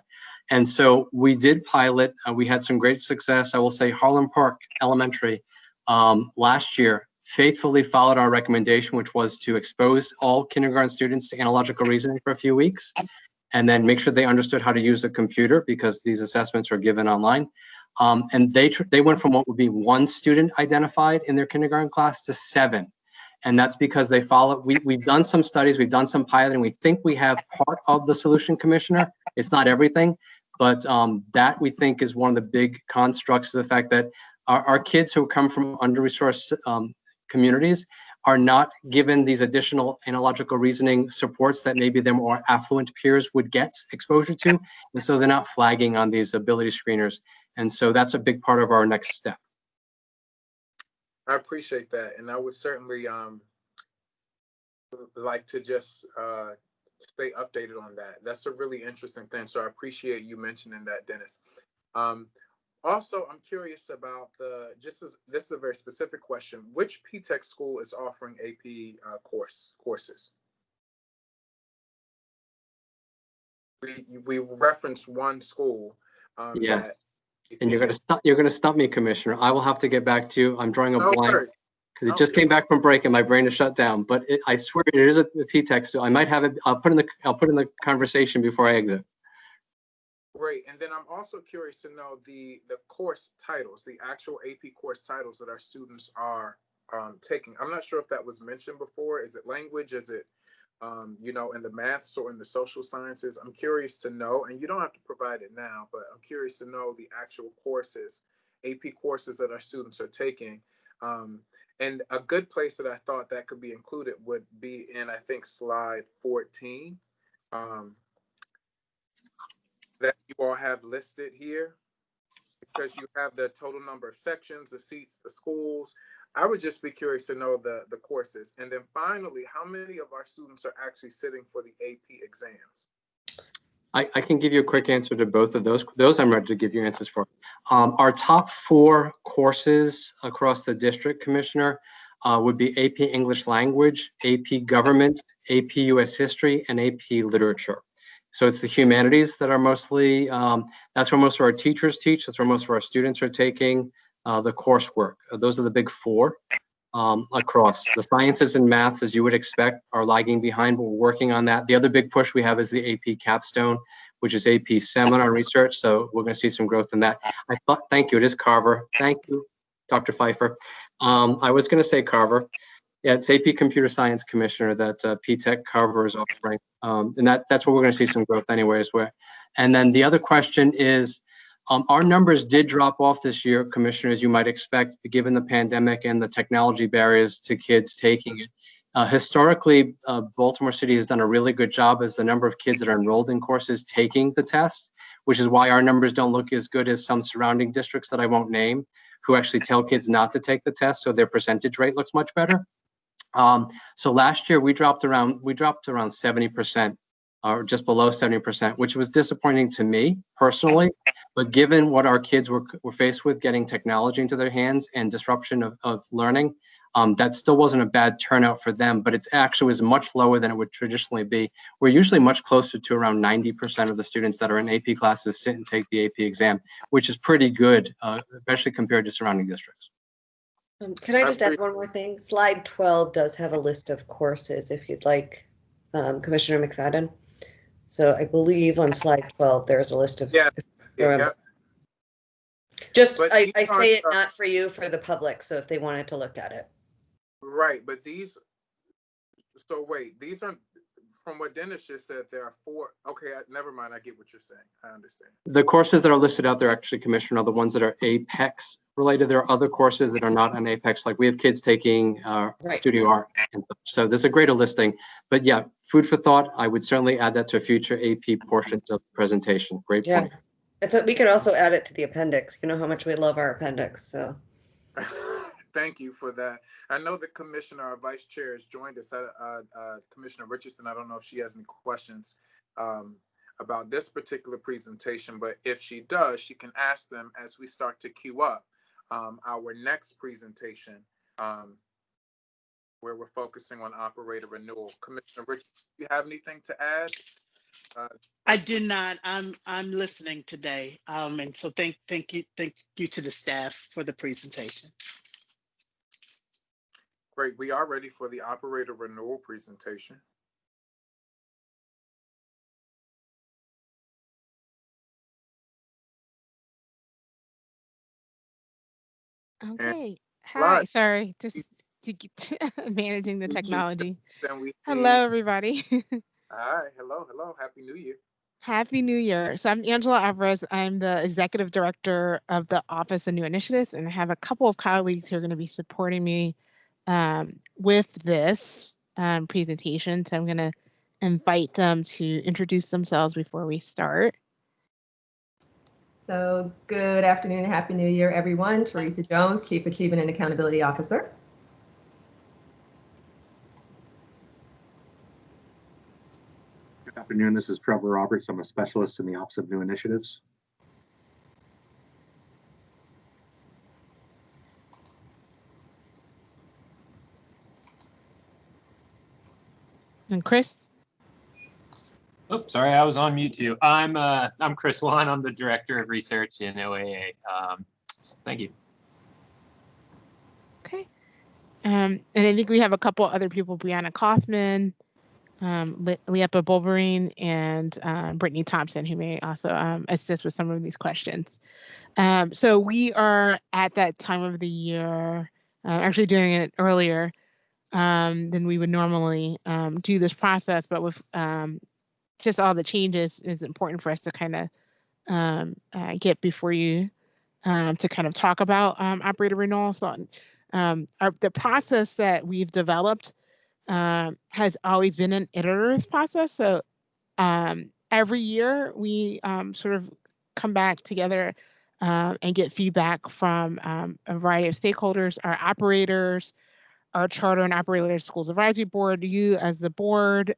And so we did pilot, we had some great success. I will say Harlem Park Elementary last year faithfully followed our recommendation, which was to expose all kindergarten students to analogical reasoning for a few weeks, and then make sure they understood how to use the computer, because these assessments are given online. And they went from what would be 1 student identified in their kindergarten class to 7. And that's because they follow, we've done some studies, we've done some piloting, we think we have part of the solution, Commissioner. It's not everything, but that we think is one of the big constructs of the fact that our kids who come from under-resourced communities are not given these additional analogical reasoning supports that maybe their more affluent peers would get exposure to. And so they're not flagging on these ability screeners. And so that's a big part of our next step. I appreciate that. And I would certainly like to just stay updated on that. That's a really interesting thing. So I appreciate you mentioning that, Dennis. Also, I'm curious about this is a very specific question. Which P-TECH school is offering AP courses? We referenced one school Yeah. that And you're gonna stump me, Commissioner. I will have to get back to you. I'm drawing a No blank worries. because it just came back from break and my brain is shut down. But I swear it is a P-text. So I might have it. I'll put in the conversation before I exit. Great. And then I'm also curious to know the course titles, the actual AP course titles that our students are taking. I'm not sure if that was mentioned before. Is it language? Is it, you know, in the maths or in the social sciences? I'm curious to know, and you don't have to provide it now, but I'm curious to know the actual courses, AP courses that our students are taking. And a good place that I thought that could be included would be in, I think, slide 14. That you all have listed here, because you have the total number of sections, the seats, the schools. I would just be curious to know the courses. And then finally, how many of our students are actually sitting for the AP exams? I can give you a quick answer to both of those. Those I'm ready to give you answers for. Our top 4 courses across the district, Commissioner, would be AP English Language, AP Government, AP US History, and AP Literature. So it's the humanities that are mostly, that's where most of our teachers teach. That's where most of our students are taking the coursework. Those are the big 4 across. The sciences and maths, as you would expect, are lagging behind, but we're working on that. The other big push we have is the AP Capstone, which is AP Seminar Research. So we're going to see some growth in that. Thank you. It is Carver. Thank you, Dr. Pfeiffer. I was going to say Carver. Yeah, it's AP Computer Science, Commissioner, that P-Tech Carver is offering. And that's where we're going to see some growth anyways. And then the other question is, our numbers did drop off this year, Commissioner, as you might expect, given the pandemic and the technology barriers to kids taking it. Historically, Baltimore City has done a really good job as the number of kids that are enrolled in courses taking the test, which is why our numbers don't look as good as some surrounding districts that I won't name, who actually tell kids not to take the test, so their percentage rate looks much better. So last year we dropped around 70%, or just below 70%, which was disappointing to me personally. But given what our kids were faced with, getting technology into their hands and disruption of learning, that still wasn't a bad turnout for them. But it actually was much lower than it would traditionally be. We're usually much closer to around 90% of the students that are in AP classes sit and take the AP exam, which is pretty good, especially compared to surrounding districts. Can I just add one more thing? Slide 12 does have a list of courses if you'd like, Commissioner McFadden. So I believe on slide 12, there's a list of. Yeah. Just, I say it not for you, for the public. So if they wanted to look at it. Right, but these, so wait, these aren't, from what Dennis just said, there are 4. Okay, never mind. I get what you're saying. I understand. The courses that are listed out there, actually, Commissioner, are the ones that are Apex related. There are other courses that are not on Apex, like we have kids taking studio art. So there's a greater listing. But yeah, food for thought. I would certainly add that to future AP portions of the presentation. Great point. We could also add it to the appendix. You know how much we love our appendix, so. Thank you for that. I know the commissioner, our vice chair, has joined us. Commissioner Richardson, I don't know if she has any questions about this particular presentation, but if she does, she can ask them as we start to queue up our next presentation, where we're focusing on operator renewal. Commissioner Richardson, do you have anything to add? I do not. I'm listening today, and so thank you to the staff for the presentation. Great. We are ready for the operator renewal presentation. Okay. Hi. Sorry, just managing the technology. Hello, everybody. Hi. Hello. Happy New Year. Happy New Year. So I'm Angela Alvarez. I'm the Executive Director of the Office of New Initiatives, and I have a couple of colleagues who are going to be supporting me with this presentation. So I'm going to invite them to introduce themselves before we start. So good afternoon and Happy New Year, everyone. Teresa Jones, Chief Achievement and Accountability Officer. Good afternoon. This is Trevor Roberts. I'm a specialist in the Office of New Initiatives. And Chris? Oh, sorry, I was on mute too. I'm Chris Wan. I'm the Director of Research in OAA. So thank you. Okay. And I think we have a couple other people, Brianna Kaufman, Liepa Bulberine, and Brittany Thompson, who may also assist with some of these questions. So we are at that time of the year, actually doing it earlier than we would normally do this process, but with just all the changes, it's important for us to kind of get before you to kind of talk about operator renewal. So the process that we've developed has always been an iterative process. So every year we sort of come back together and get feedback from a variety of stakeholders, our operators, our charter and operator schools advisory board, you as the board,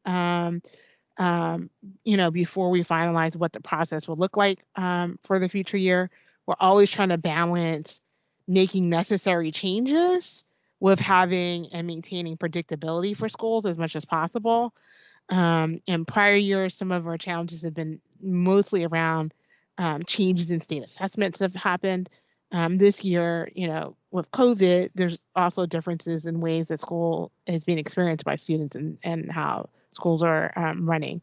before we finalize what the process will look like for the future year. We're always trying to balance making necessary changes with having and maintaining predictability for schools as much as possible. In prior years, some of our challenges have been mostly around changes in state assessments that have happened. This year, with COVID, there's also differences in ways that school is being experienced by students and how schools are running.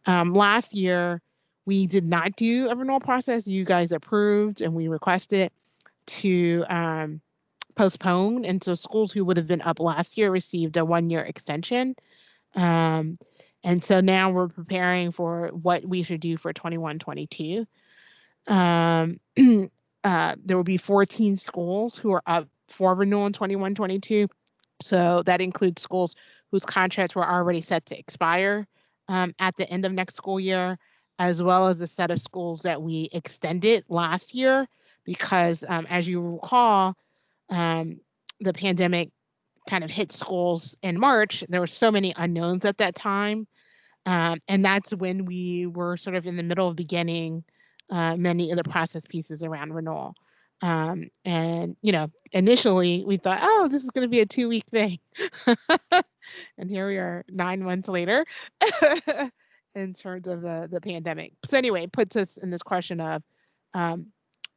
Last year, we did not do a renewal process. You guys approved and we requested to postpone. And so schools who would have been up last year received a 1-year extension. And so now we're preparing for what we should do for 21-22. There will be 14 schools who are up for renewal in 21-22. So that includes schools whose contracts were already set to expire at the end of next school year, as well as a set of schools that we extended last year because, as you recall, the pandemic kind of hit schools in March. There were so many unknowns at that time. And that's when we were sort of in the middle of beginning many of the process pieces around renewal. And, initially we thought, oh, this is going to be a 2-week thing. And here we are 9 months later in terms of the pandemic. So anyway, it puts us in this question of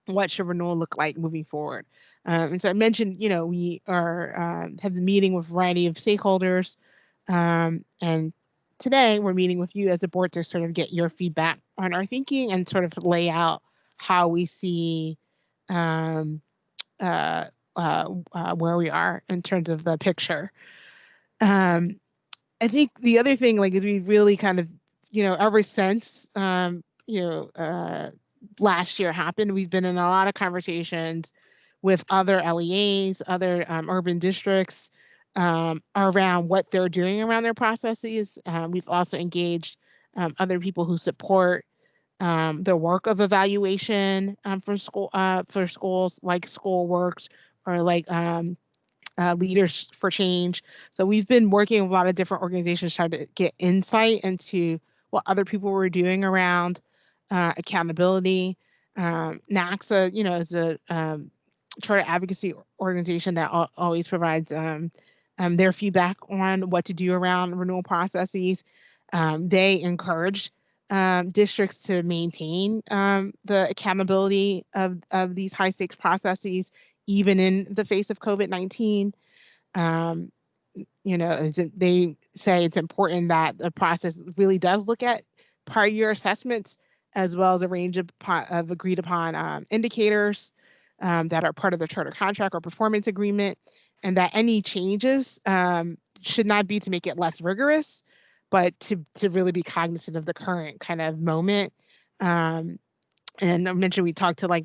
what should renewal look like moving forward? And so I mentioned, we are have a meeting with a variety of stakeholders. And today we're meeting with you as a board to sort of get your feedback on our thinking and sort of lay out how we see where we are in terms of the picture. I think the other thing, is we really kind of, ever since, last year happened, we've been in a lot of conversations with other LEAs, other urban districts around what they're doing around their processes. We've also engaged other people who support the work of evaluation for schools like SchoolWorks or like Leaders for Change. So we've been working with a lot of different organizations trying to get insight into what other people were doing around accountability. NACSA, is a charter advocacy organization that always provides their feedback on what to do around renewal processes. They encourage districts to maintain the accountability of these high stakes processes, even in the face of COVID-19. They say it's important that the process really does look at prior year assessments as well as a range of agreed upon indicators that are part of the charter contract or performance agreement, and that any changes should not be to make it less rigorous, but to really be cognizant of the current kind of moment. And I mentioned we talked to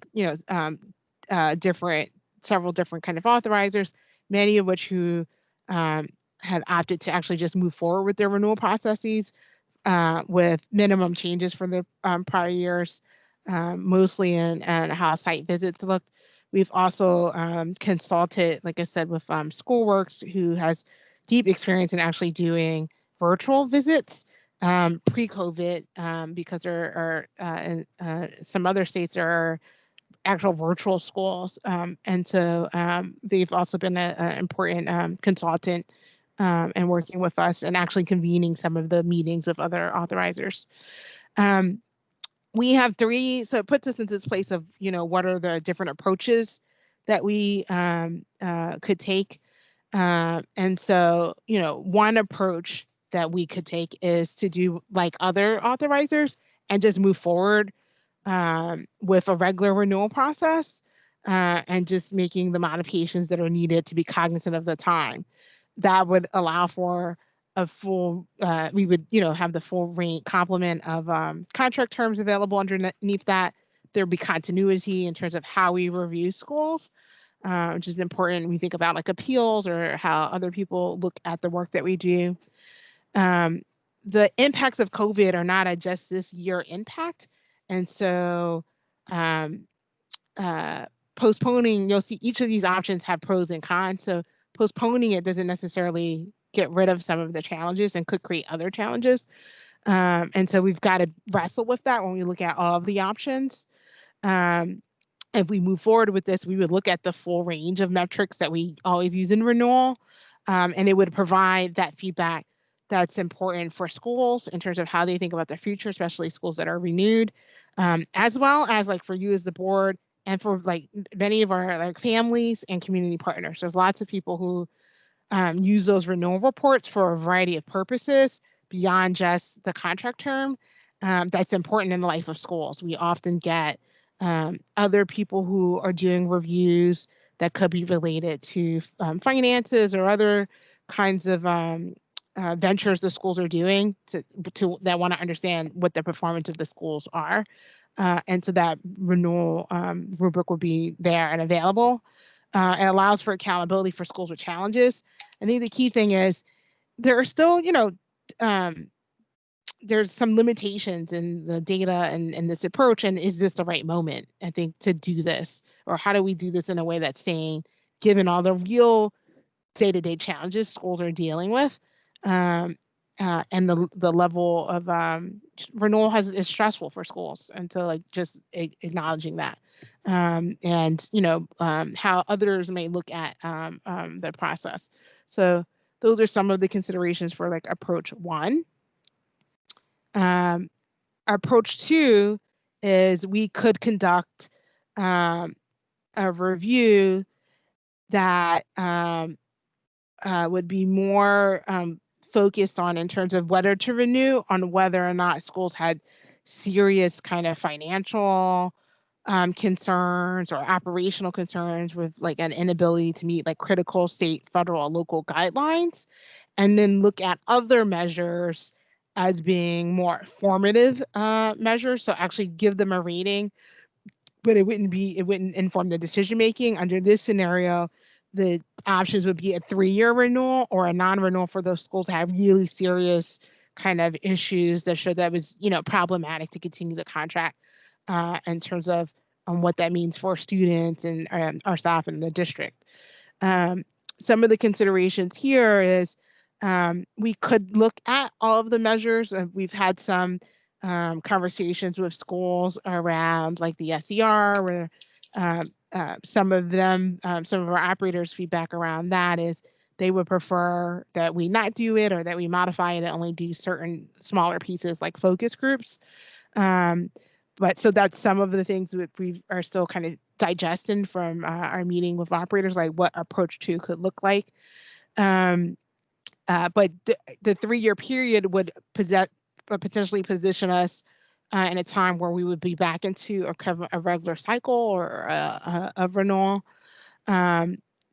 several different kind of authorizers, many of which who had opted to actually just move forward with their renewal processes with minimum changes for the prior years, mostly in how site visits look. We've also consulted, like I said, with SchoolWorks, who has deep experience in actually doing virtual visits pre-COVID, because there are in some other states there are actual virtual schools, and so they've also been an important consultant and working with us and actually convening some of the meetings of other authorizers. We have three, so it puts us into this place of, what are the different approaches that we could take. And so, one approach that we could take is to do like other authorizers and just move forward with a regular renewal process and just making the modifications that are needed to be cognizant of the time. That would allow for a full, we would, have the full range complement of contract terms available underneath that. There'd be continuity in terms of how we review schools, which is important. We think about like appeals or how other people look at the work that we do. The impacts of COVID are not a just this year impact. And so postponing, you'll see each of these options have pros and cons. So postponing it doesn't necessarily get rid of some of the challenges and could create other challenges. And so we've got to wrestle with that when we look at all of the options. If we move forward with this, we would look at the full range of metrics that we always use in renewal, and it would provide that feedback that's important for schools in terms of how they think about their future, especially schools that are renewed, as well as like for you as the board and for like many of our like families and community partners. There's lots of people who use those renewal reports for a variety of purposes beyond just the contract term. That's important in the life of schools. We often get other people who are doing reviews that could be related to finances or other kinds of ventures the schools are doing to that want to understand what the performance of the schools are. And so that renewal rubric will be there and available. It allows for accountability for schools with challenges. I think the key thing is there are still, there's some limitations in the data and this approach. And is this the right moment, I think, to do this? Or how do we do this in a way that's sane, given all the real day-to-day challenges schools are dealing with? And the level of renewal is stressful for schools. And so like just acknowledging that. And how others may look at the process. So those are some of the considerations for like approach one. Approach two is we could conduct a review that would be more focused on in terms of whether to renew, on whether or not schools had serious kind of financial concerns or operational concerns with like an inability to meet like critical state, federal, local guidelines, and then look at other measures as being more formative measures. So actually give them a rating, but it wouldn't inform the decision making. Under this scenario, the options would be a 3-year renewal or a non-renewal for those schools that have really serious kind of issues that show that was problematic to continue the contract in terms of what that means for students and our staff in the district. Some of the considerations here is we could look at all of the measures. We've had some conversations with schools around like the SER, where some of our operators' feedback around that is they would prefer that we not do it or that we modify it and only do certain smaller pieces like focus groups. But so that's some of the things that we are still kind of digesting from our meeting with operators, like what approach 2 could look like. But the 3-year period would potentially position us in a time where we would be back into a regular cycle or a renewal.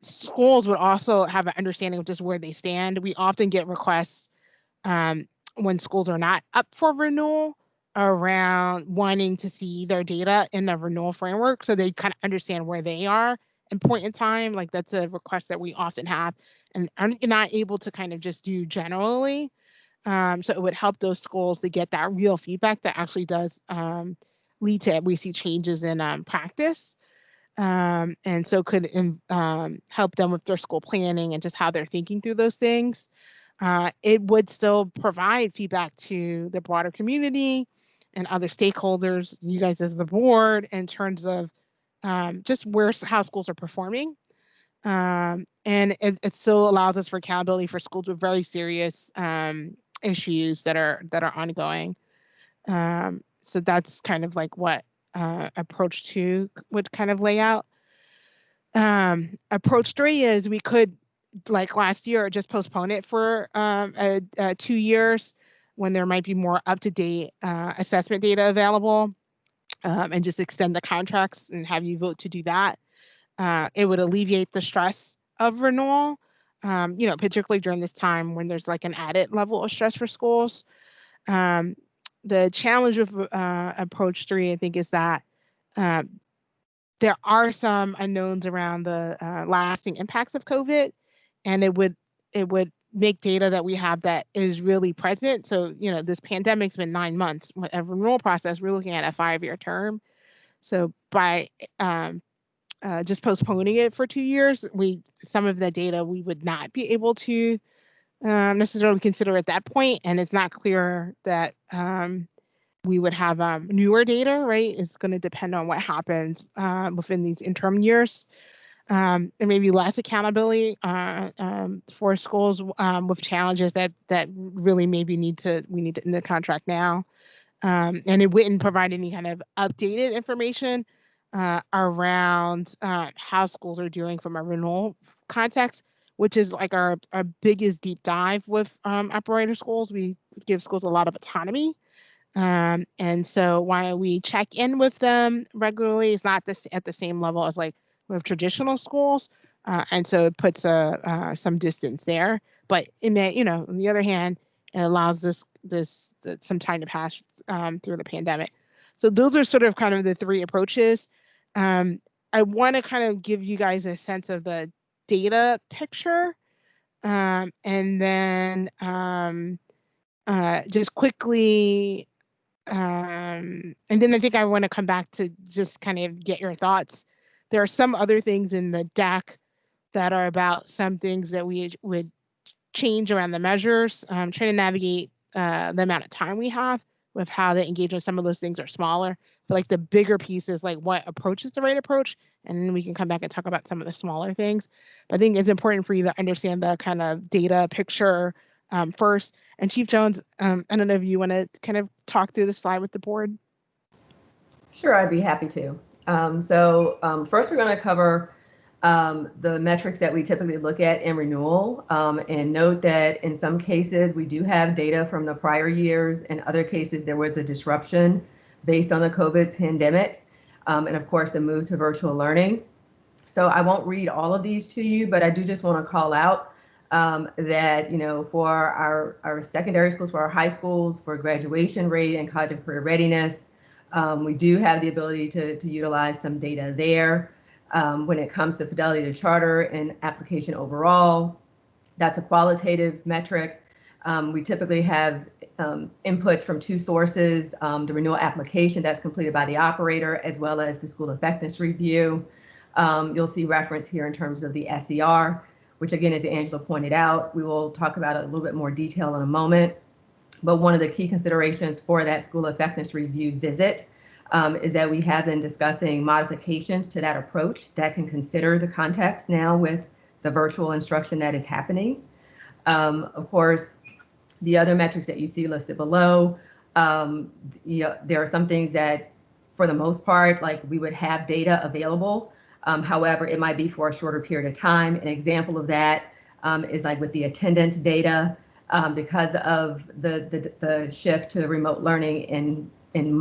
Schools would also have an understanding of just where they stand. We often get requests when schools are not up for renewal around wanting to see their data in the renewal framework so they kind of understand where they are and point in time. Like that's a request that we often have and are not able to kind of just do generally. So it would help those schools to get that real feedback that actually does lead to we see changes in practice. And so could help them with their school planning and just how they're thinking through those things. It would still provide feedback to the broader community and other stakeholders, you guys as the board, in terms of just how schools are performing. And it still allows us for accountability for schools with very serious issues that are ongoing. So that's kind of like what approach 2 would kind of lay out. Approach 3 is we could, like last year, just postpone it for 2 years when there might be more up-to-date assessment data available, and just extend the contracts and have you vote to do that. It would alleviate the stress of renewal, particularly during this time when there's like an added level of stress for schools. The challenge with approach 3, I think, is that there are some unknowns around the lasting impacts of COVID, and it would make data that we have that is really present. So, this pandemic's been 9 months. A renewal process, we're looking at a 5-year term. So by just postponing it for 2 years, some of the data we would not be able to necessarily consider at that point, and it's not clear that we would have newer data, right? It's going to depend on what happens within these interim years. And maybe less accountability for schools with challenges that really maybe we need to in the contract now. And it wouldn't provide any kind of updated information around how schools are doing from a renewal context, which is like our biggest deep dive with operator schools. We give schools a lot of autonomy. And so while we check in with them regularly, it's not at the same level as like with traditional schools. And so it puts some distance there. But it may, on the other hand, it allows some time to pass through the pandemic. So those are sort of kind of the 3 approaches. I want to kind of give you guys a sense of the data picture, and then just quickly, and then I think I want to come back to just kind of get your thoughts. There are some other things in the deck that are about some things that we would change around the measures, trying to navigate the amount of time we have with how the engagement. Some of those things are smaller, but like the bigger piece is like what approach is the right approach, and then we can come back and talk about some of the smaller things. But I think it's important for you to understand the kind of data picture first. And Chief Jones, I don't know if you want to kind of talk through the slide with the board. Sure, I'd be happy to. First, we're going to cover the metrics that we typically look at in renewal, and note that in some cases we do have data from the prior years. In other cases, there was a disruption based on the COVID pandemic, and of course the move to virtual learning. So I won't read all of these to you, but I do just want to call out that, for our secondary schools, for our high schools, for graduation rate and college and career readiness, we do have the ability to utilize some data there. When it comes to fidelity to charter and application overall, that's a qualitative metric. We typically have inputs from 2 sources, the renewal application that's completed by the operator, as well as the school effectiveness review. You'll see reference here in terms of the SER, which again, as Angela pointed out, we will talk about it a little bit more detail in a moment. But one of the key considerations for that school effectiveness review visit is that we have been discussing modifications to that approach that can consider the context now with the virtual instruction that is happening. Of course, the other metrics that you see listed below, there are some things that, for the most part, like we would have data available. However, it might be for a shorter period of time. An example of that is like with the attendance data, because of the shift to remote learning in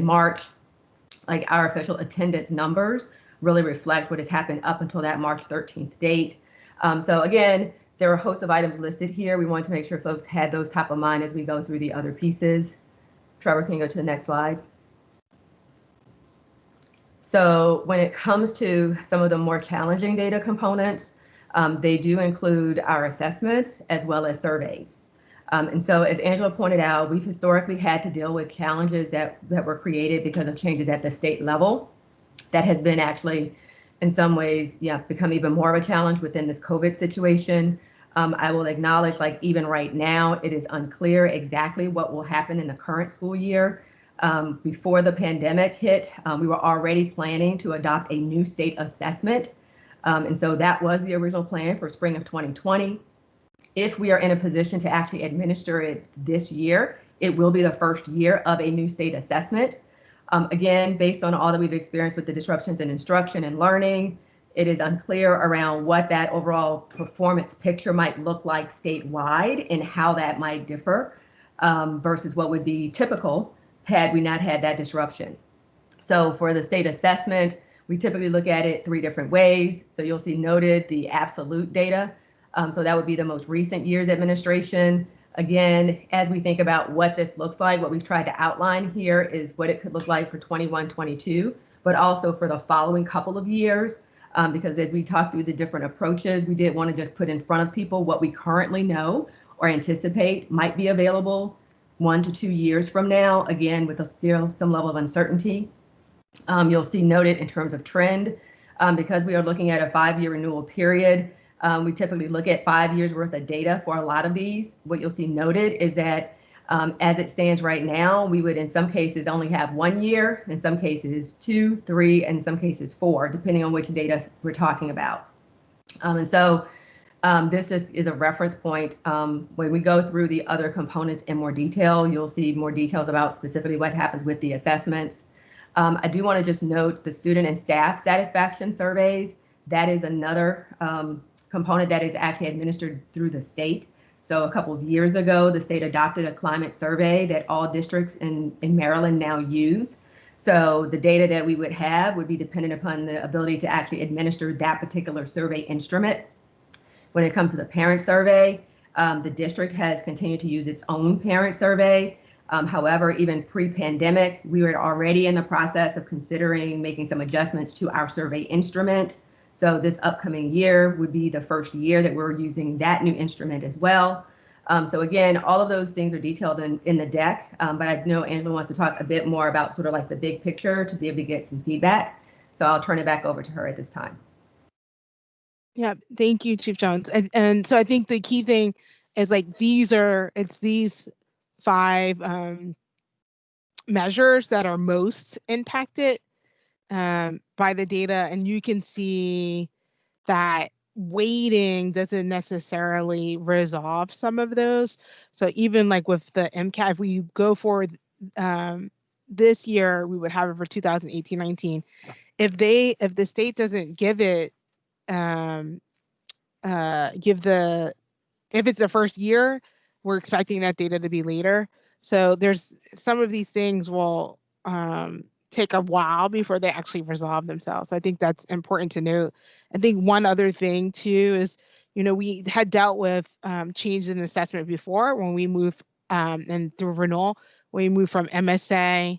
March, like our official attendance numbers really reflect what has happened up until that March 13th date. So again, there are a host of items listed here. We wanted to make sure folks had those top of mind as we go through the other pieces. Trevor, can you go to the next slide? So when it comes to some of the more challenging data components, they do include our assessments as well as surveys. And so as Angela pointed out, we've historically had to deal with challenges that were created because of changes at the state level. That has been actually, in some ways, become even more of a challenge within this COVID situation. I will acknowledge, like even right now, it is unclear exactly what will happen in the current school year. Before the pandemic hit, we were already planning to adopt a new state assessment And so that was the original plan for spring of 2020. If we are in a position to actually administer it this year, it will be the first year of a new state assessment. Again, based on all that we've experienced with the disruptions in instruction and learning, it is unclear around what that overall performance picture might look like statewide and how that might differ versus what would be typical had we not had that disruption. So for the state assessment, we typically look at it 3 different ways. So you'll see noted the absolute data. So that would be the most recent year's administration. Again, as we think about what this looks like, what we've tried to outline here is what it could look like for 21, 22, but also for the following couple of years. Because as we talk through the different approaches, we did want to just put in front of people what we currently know or anticipate might be available 1 to 2 years from now, again, with still some level of uncertainty. You'll see noted in terms of trend, because we are looking at a 5-year renewal period. We typically look at 5 years worth of data for a lot of these. What you'll see noted is that as it stands right now, we would in some cases only have 1 year, in some cases 2, 3, and in some cases 4, depending on which data we're talking about. And so this just is a reference point. When we go through the other components in more detail, you'll see more details about specifically what happens with the assessments. I do want to just note the student and staff satisfaction surveys. That is another component that is actually administered through the state. So a couple of years ago, the state adopted a climate survey that all districts in Maryland now use. So the data that we would have would be dependent upon the ability to actually administer that particular survey instrument. When it comes to the parent survey, the district has continued to use its own parent survey. However, even pre-pandemic, we were already in the process of considering making some adjustments to our survey instrument. So this upcoming year would be the first year that we're using that new instrument as well. So again, all of those things are detailed in the deck, but I know Angela wants to talk a bit more about sort of like the big picture to be able to get some feedback. So I'll turn it back over to her at this time. Yeah, thank you, Chief Jones. And so I think the key thing is like it's these 5 measures that are most impacted by the data, and you can see that weighting doesn't necessarily resolve some of those. So even like with the MCAT, if we go forward this year, we would have it for 2018-19. If the state doesn't give it, if it's the first year, we're expecting that data to be later. So there's some of these things will take a while before they actually resolve themselves. I think that's important to note. I think one other thing too is, we had dealt with change in assessment before when we moved and through Renewal, when we moved from MSA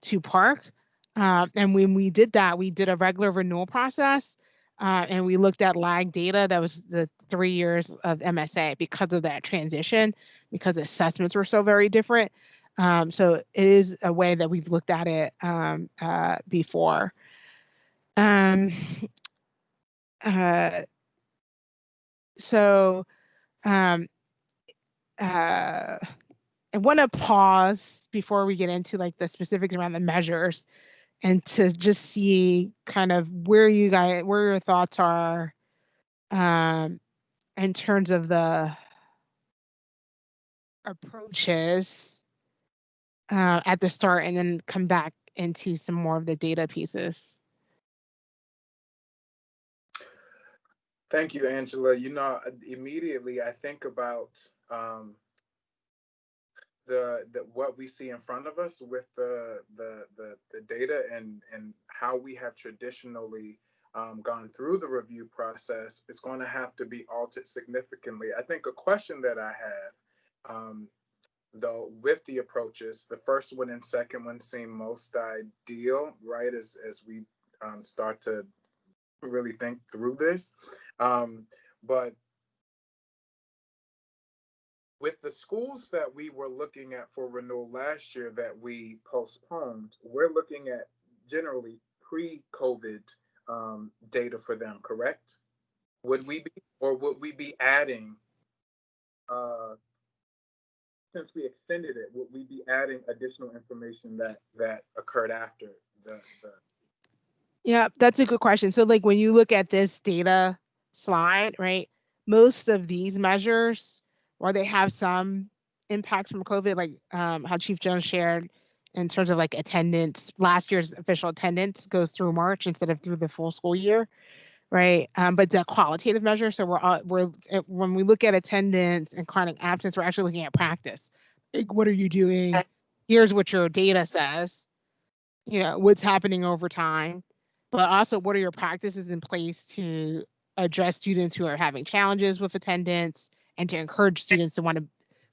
to Park. And when we did that, we did a regular renewal process. And we looked at lag data. That was the 3 years of MSA because of that transition, because assessments were so very different. So it is a way that we've looked at it before. I want to pause before we get into like the specifics around the measures, and to just see kind of where your thoughts are in terms of the approaches at the start, and then come back into some more of the data pieces. Thank you, Angela. Immediately I think about the what we see in front of us with the data and how we have traditionally gone through the review process. It's going to have to be altered significantly. I think a question that I have, though, with the approaches, the first one and second one seem most ideal, right, as we start to really think through this. But with the schools that we were looking at for renewal last year that we postponed, we're looking at generally pre-COVID data for them, correct? Would we be adding, since we extended it, would we be adding additional information that occurred after the Yeah, that's a good question. So like when you look at this data slide, right, most of these measures, while they have some impacts from COVID, like how Chief Jones shared in terms of like attendance, last year's official attendance goes through March instead of through the full school year, right? But the qualitative measure, so when we look at attendance and chronic absence, we're actually looking at practice. Like, what are you doing? Here's what your data says. You know, what's happening over time, but also what are your practices in place to address students who are having challenges with attendance and to encourage students to want to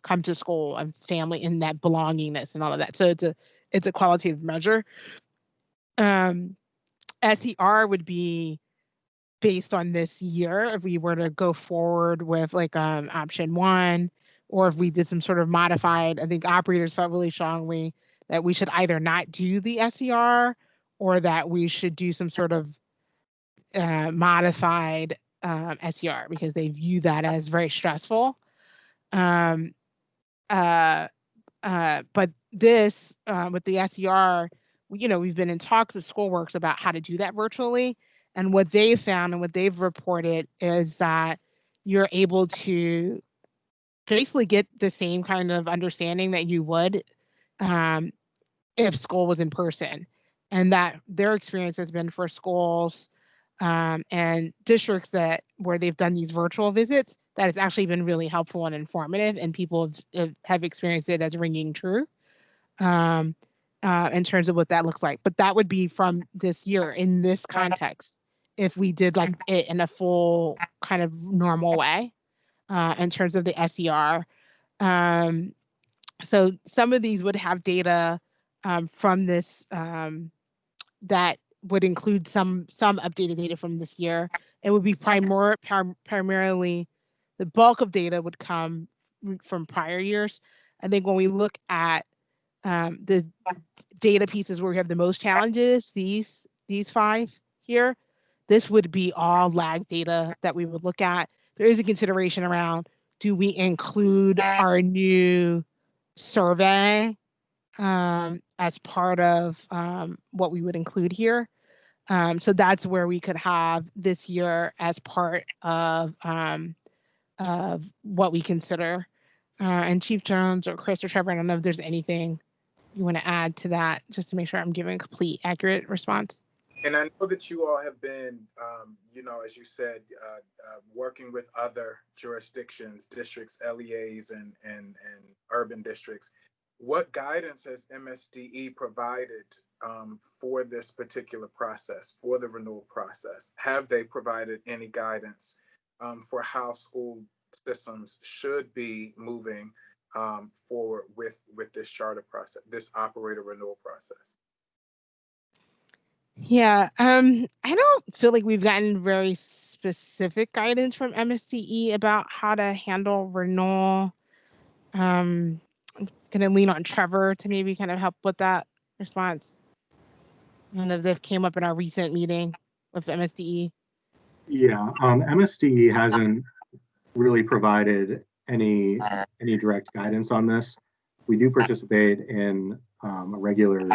come to school and family and that belongingness and all of that. So it's a qualitative measure. SER would be based on this year if we were to go forward with like option one, or if we did some sort of modified. I think operators felt really strongly that we should either not do the SER or that we should do some sort of modified SER because they view that as very stressful. Um, but this with the SER, you know, we've been in talks with Schoolworks about how to do that virtually. And what they found and what they've reported is that you're able to basically get the same kind of understanding that you would if school was in person. And that their experience has been for schools and districts that where they've done these virtual visits, that it's actually been really helpful and informative, and people have experienced it as ringing true in terms of what that looks like. But that would be from this year in this context, if we did like it in a full kind of normal way in terms of the SER. So some of these would have data from this that would include some updated data from this year. It would be primarily the bulk of data would come from prior years. I think when we look at the data pieces where we have the most challenges, these 5 here, this would be all lag data that we would look at. There is a consideration around, do we include our new survey as part of what we would include here? So that's where we could have this year as part of what we consider. And Chief Jones or Chris or Trevor, I don't know if there's anything you want to add to that, just to make sure I'm giving a complete, accurate response. And I know that you all have been, you know, as you said, working with other jurisdictions, districts, LEAs, and urban districts. What guidance has MSDE provided for this particular process, for the renewal process? Have they provided any guidance for how school systems should be moving forward with this charter process, this operator renewal process? Yeah, I don't feel like we've gotten very specific guidance from MSDE about how to handle renewal. I'm gonna lean on Trevor to maybe kind of help with that response. I don't know if they've came up in our recent meeting with MSDE. Yeah, MSDE hasn't really provided any direct guidance on this. We do participate in a regular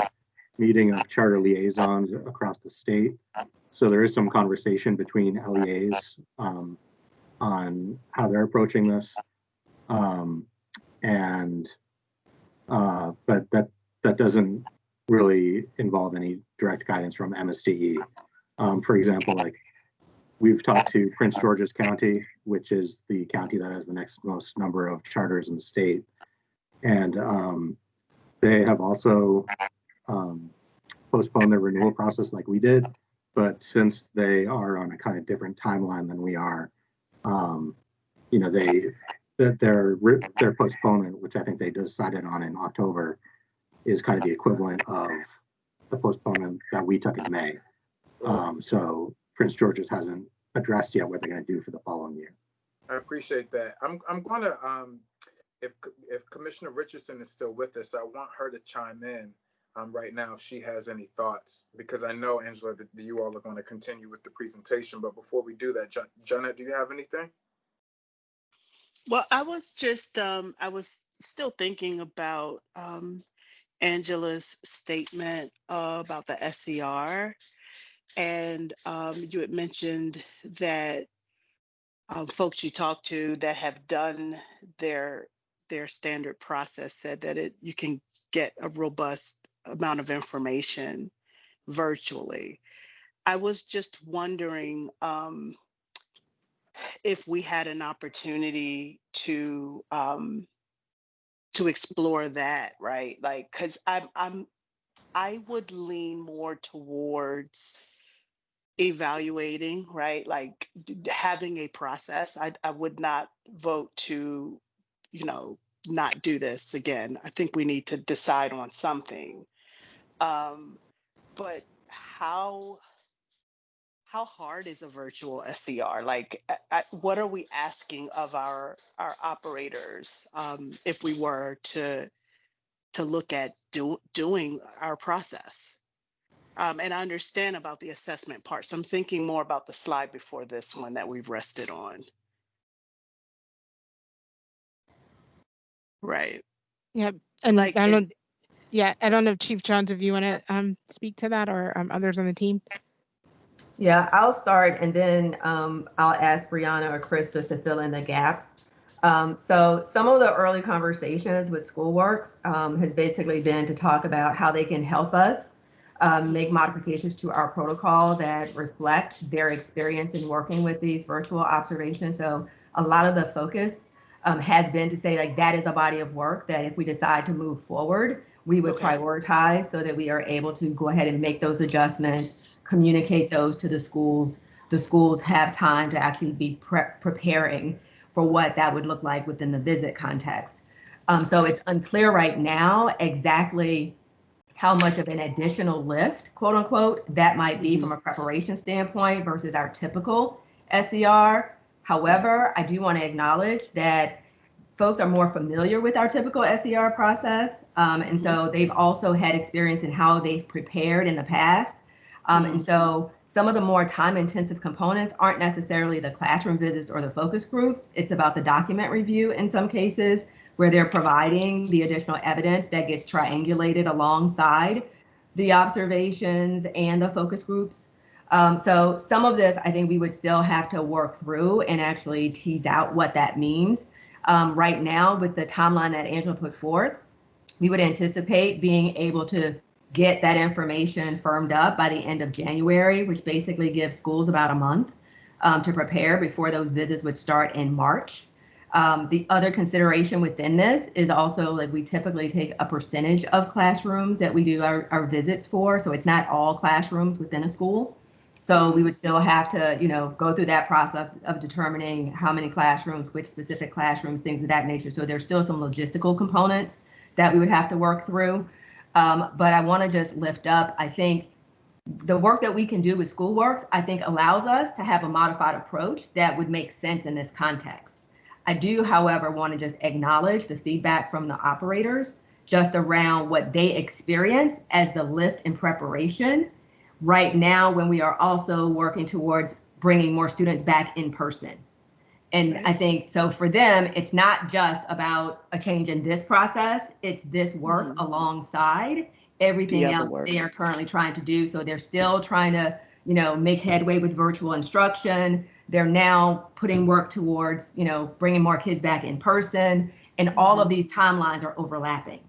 meeting of charter liaisons across the state. So there is some conversation between LEAs on how they're approaching this. But that doesn't really involve any direct guidance from MSDE. For example, like we've talked to Prince George's County, which is the county that has the next most number of charters in the state. And they have also postponed their renewal process like we did. But since they are on a kind of different timeline than we are, you know, their postponement, which I think they decided on in October, is kind of the equivalent of the postponement that we took in May. So Prince George's hasn't addressed yet what they're going to do for the following year. I appreciate that. I'm going to, if Commissioner Richardson is still with us, I want her to chime in right now if she has any thoughts, because I know, Angela, that you all are going to continue with the presentation. But before we do that, Janet, do you have anything? Well, I was just, I was still thinking about Angela's statement about the SER. And you had mentioned that folks you talked to that have done their standard process said that you can get a robust amount of information virtually. I was just wondering if we had an opportunity to explore that, right? Like, because I would lean more towards evaluating, right? Like having a process. I would not vote to, not do this again. I think we need to decide on something. But how hard is a virtual SER? Like, what are we asking of our operators if we were to look at doing our process? And I understand about the assessment part. So I'm thinking more about the slide before this one that we've rested on. Right. Yeah, and Like, I don't. Yeah, I don't know, Chief Jones, if you want to speak to that, or others on the team. Yeah, I'll start, and then I'll ask Brianna or Chris just to fill in the gaps. So some of the early conversations with Schoolworks has basically been to talk about how they can help us make modifications to our protocol that reflect their experience in working with these virtual observations. So a lot of the focus has been to say, like, that is a body of work that if we decide to move forward, we would prioritize so that we are able to go ahead and make those adjustments, communicate those to the schools. The schools have time to actually be preparing for what that would look like within the visit context. So it's unclear right now exactly how much of an additional lift, quote unquote, that might be from a preparation standpoint versus our typical SER. However, I do want to acknowledge that folks are more familiar with our typical SER process. And so they've also had experience in how they've prepared in the past. And so some of the more time-intensive components aren't necessarily the classroom visits or the focus groups. It's about the document review in some cases, where they're providing the additional evidence that gets triangulated alongside the observations and the focus groups. So some of this, I think we would still have to work through and actually tease out what that means. Right now, with the timeline that Angela put forth, we would anticipate being able to get that information firmed up by the end of January, which basically gives schools about a month to prepare before those visits would start in March. The other consideration within this is also, like, we typically take a percentage of classrooms that we do our visits for. So it's not all classrooms within a school. So we would still have to, go through that process of determining how many classrooms, which specific classrooms, things of that nature. So there's still some logistical components that we would have to work through. But I want to just lift up, I think the work that we can do with Schoolworks, I think allows us to have a modified approach that would make sense in this context. I do, however, want to just acknowledge the feedback from the operators just around what they experience as the lift in preparation right now, when we are also working towards bringing more students back in person. And I think, so for them, it's not just about a change in this process, it's this work alongside everything else they are currently trying to do. So they're still trying to, make headway with virtual instruction. They're now putting work towards, bringing more kids back in person, and all of these timelines are overlapping.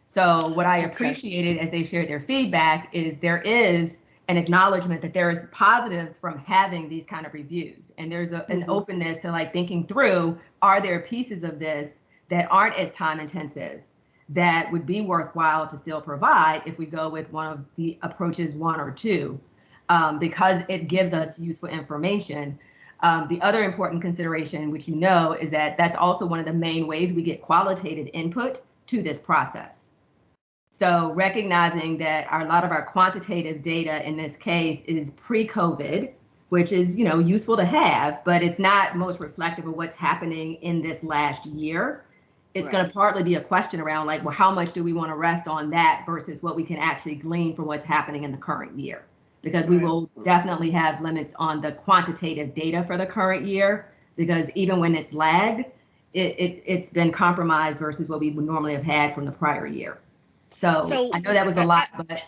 So what I appreciated as they shared their feedback is there is an acknowledgement that there is positives from having these kind of reviews. And there's an openness to, like, thinking through, are there pieces of this that aren't as time intensive that would be worthwhile to still provide if we go with one of the approaches 1 or 2, because it gives us useful information. The other important consideration, which is that that's also one of the main ways we get qualitative input to this process. So recognizing that a lot of our quantitative data in this case is pre-COVID, which is, useful to have, but it's not most reflective of what's happening in this last year. It's going to partly be a question around, like, well, how much do we want to rest on that versus what we can actually glean from what's happening in the current year? Because we will definitely have limits on the quantitative data for the current year, because even when it's lagged, it's been compromised versus what we would normally have had from the prior year. So I know that was a lot, but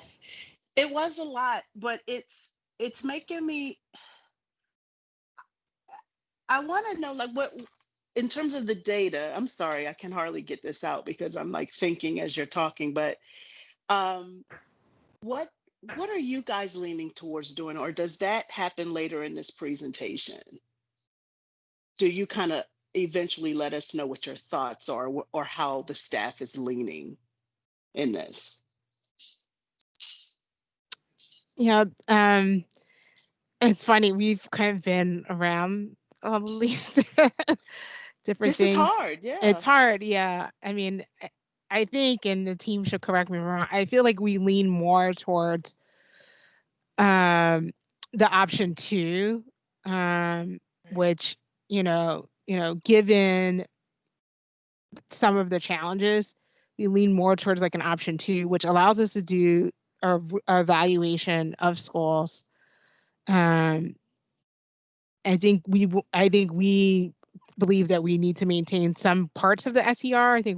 It was a lot, but it's making me, I want to know, like, what, in terms of the data, I'm sorry, I can hardly get this out because I'm like thinking as you're talking, but what are you guys leaning towards doing, or does that happen later in this presentation? Do you kind of eventually let us know what your thoughts are, or how the staff is leaning in this? Yeah, it's funny. We've kind of been around all these different This is things. hard, yeah. It's hard, yeah. I mean, I think, and the team should correct me if I'm wrong, I feel like we lean more towards the option 2, which, given some of the challenges, we lean more towards like an option 2, which allows us to do a evaluation of schools. I think we believe that we need to maintain some parts of the SER. I think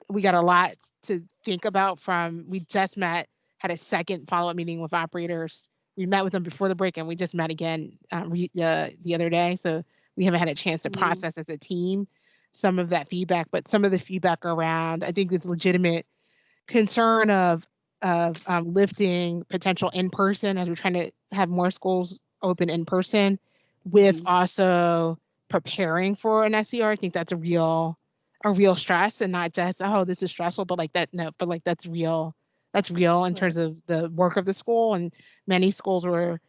we got a lot to think about. We just had a second follow-up meeting with operators. We met with them before the break, and we just met again the other day. So we haven't had a chance to process as a team some of that feedback, but some of the feedback around, I think it's legitimate concern of lifting potential in person as we're trying to have more schools open in person, with also preparing for an SER. I think that's a real stress, and not just, oh, this is stressful, but like that, no, but like that's real in terms of the work of the school. And many schools were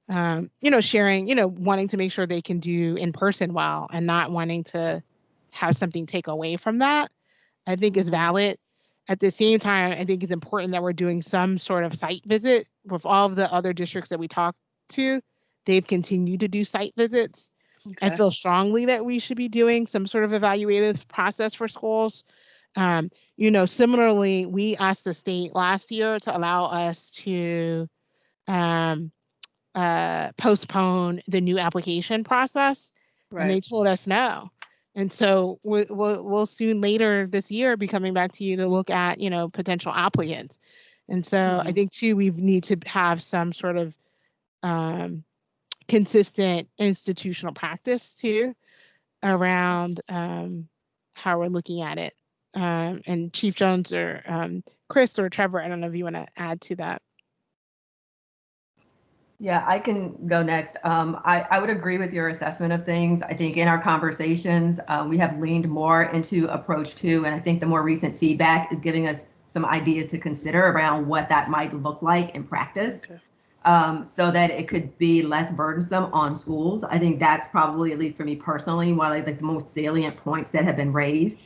sharing, wanting to make sure they can do in person well, and not wanting to have something take away from that, I think is valid. At the same time, I think it's important that we're doing some sort of site visit. With all of the other districts that we talked to, they've continued to do site visits. I feel strongly that we should be doing some sort of evaluative process for schools. Similarly, we asked the state last year to allow us to postpone the new application process, and they told us no. And so we'll soon later this year be coming back to you to look at, potential applicants. And so I think too, we need to have some sort of consistent institutional practice too around how we're looking at it. And Chief Jones or Chris or Trevor, I don't know if you want to add to that. Yeah, I can go next. I would agree with your assessment of things. I think in our conversations, we have leaned more into approach 2, and I think the more recent feedback is giving us some ideas to consider around what that might look like in practice, so that it could be less burdensome on schools. I think that's probably, at least for me personally, one of the most salient points that have been raised.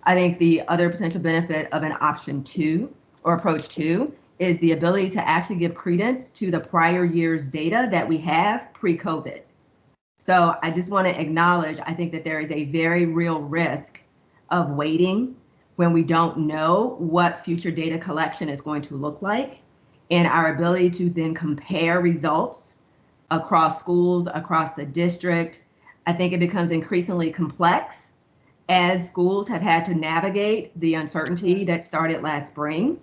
I think the other potential benefit of an option 2 or approach 2 is the ability to actually give credence to the prior year's data that we have pre-COVID. So I just want to acknowledge, I think that there is a very real risk of waiting when we don't know what future data collection is going to look like, and our ability to then compare results across schools, across the district. I think it becomes increasingly complex as schools have had to navigate the uncertainty that started last spring.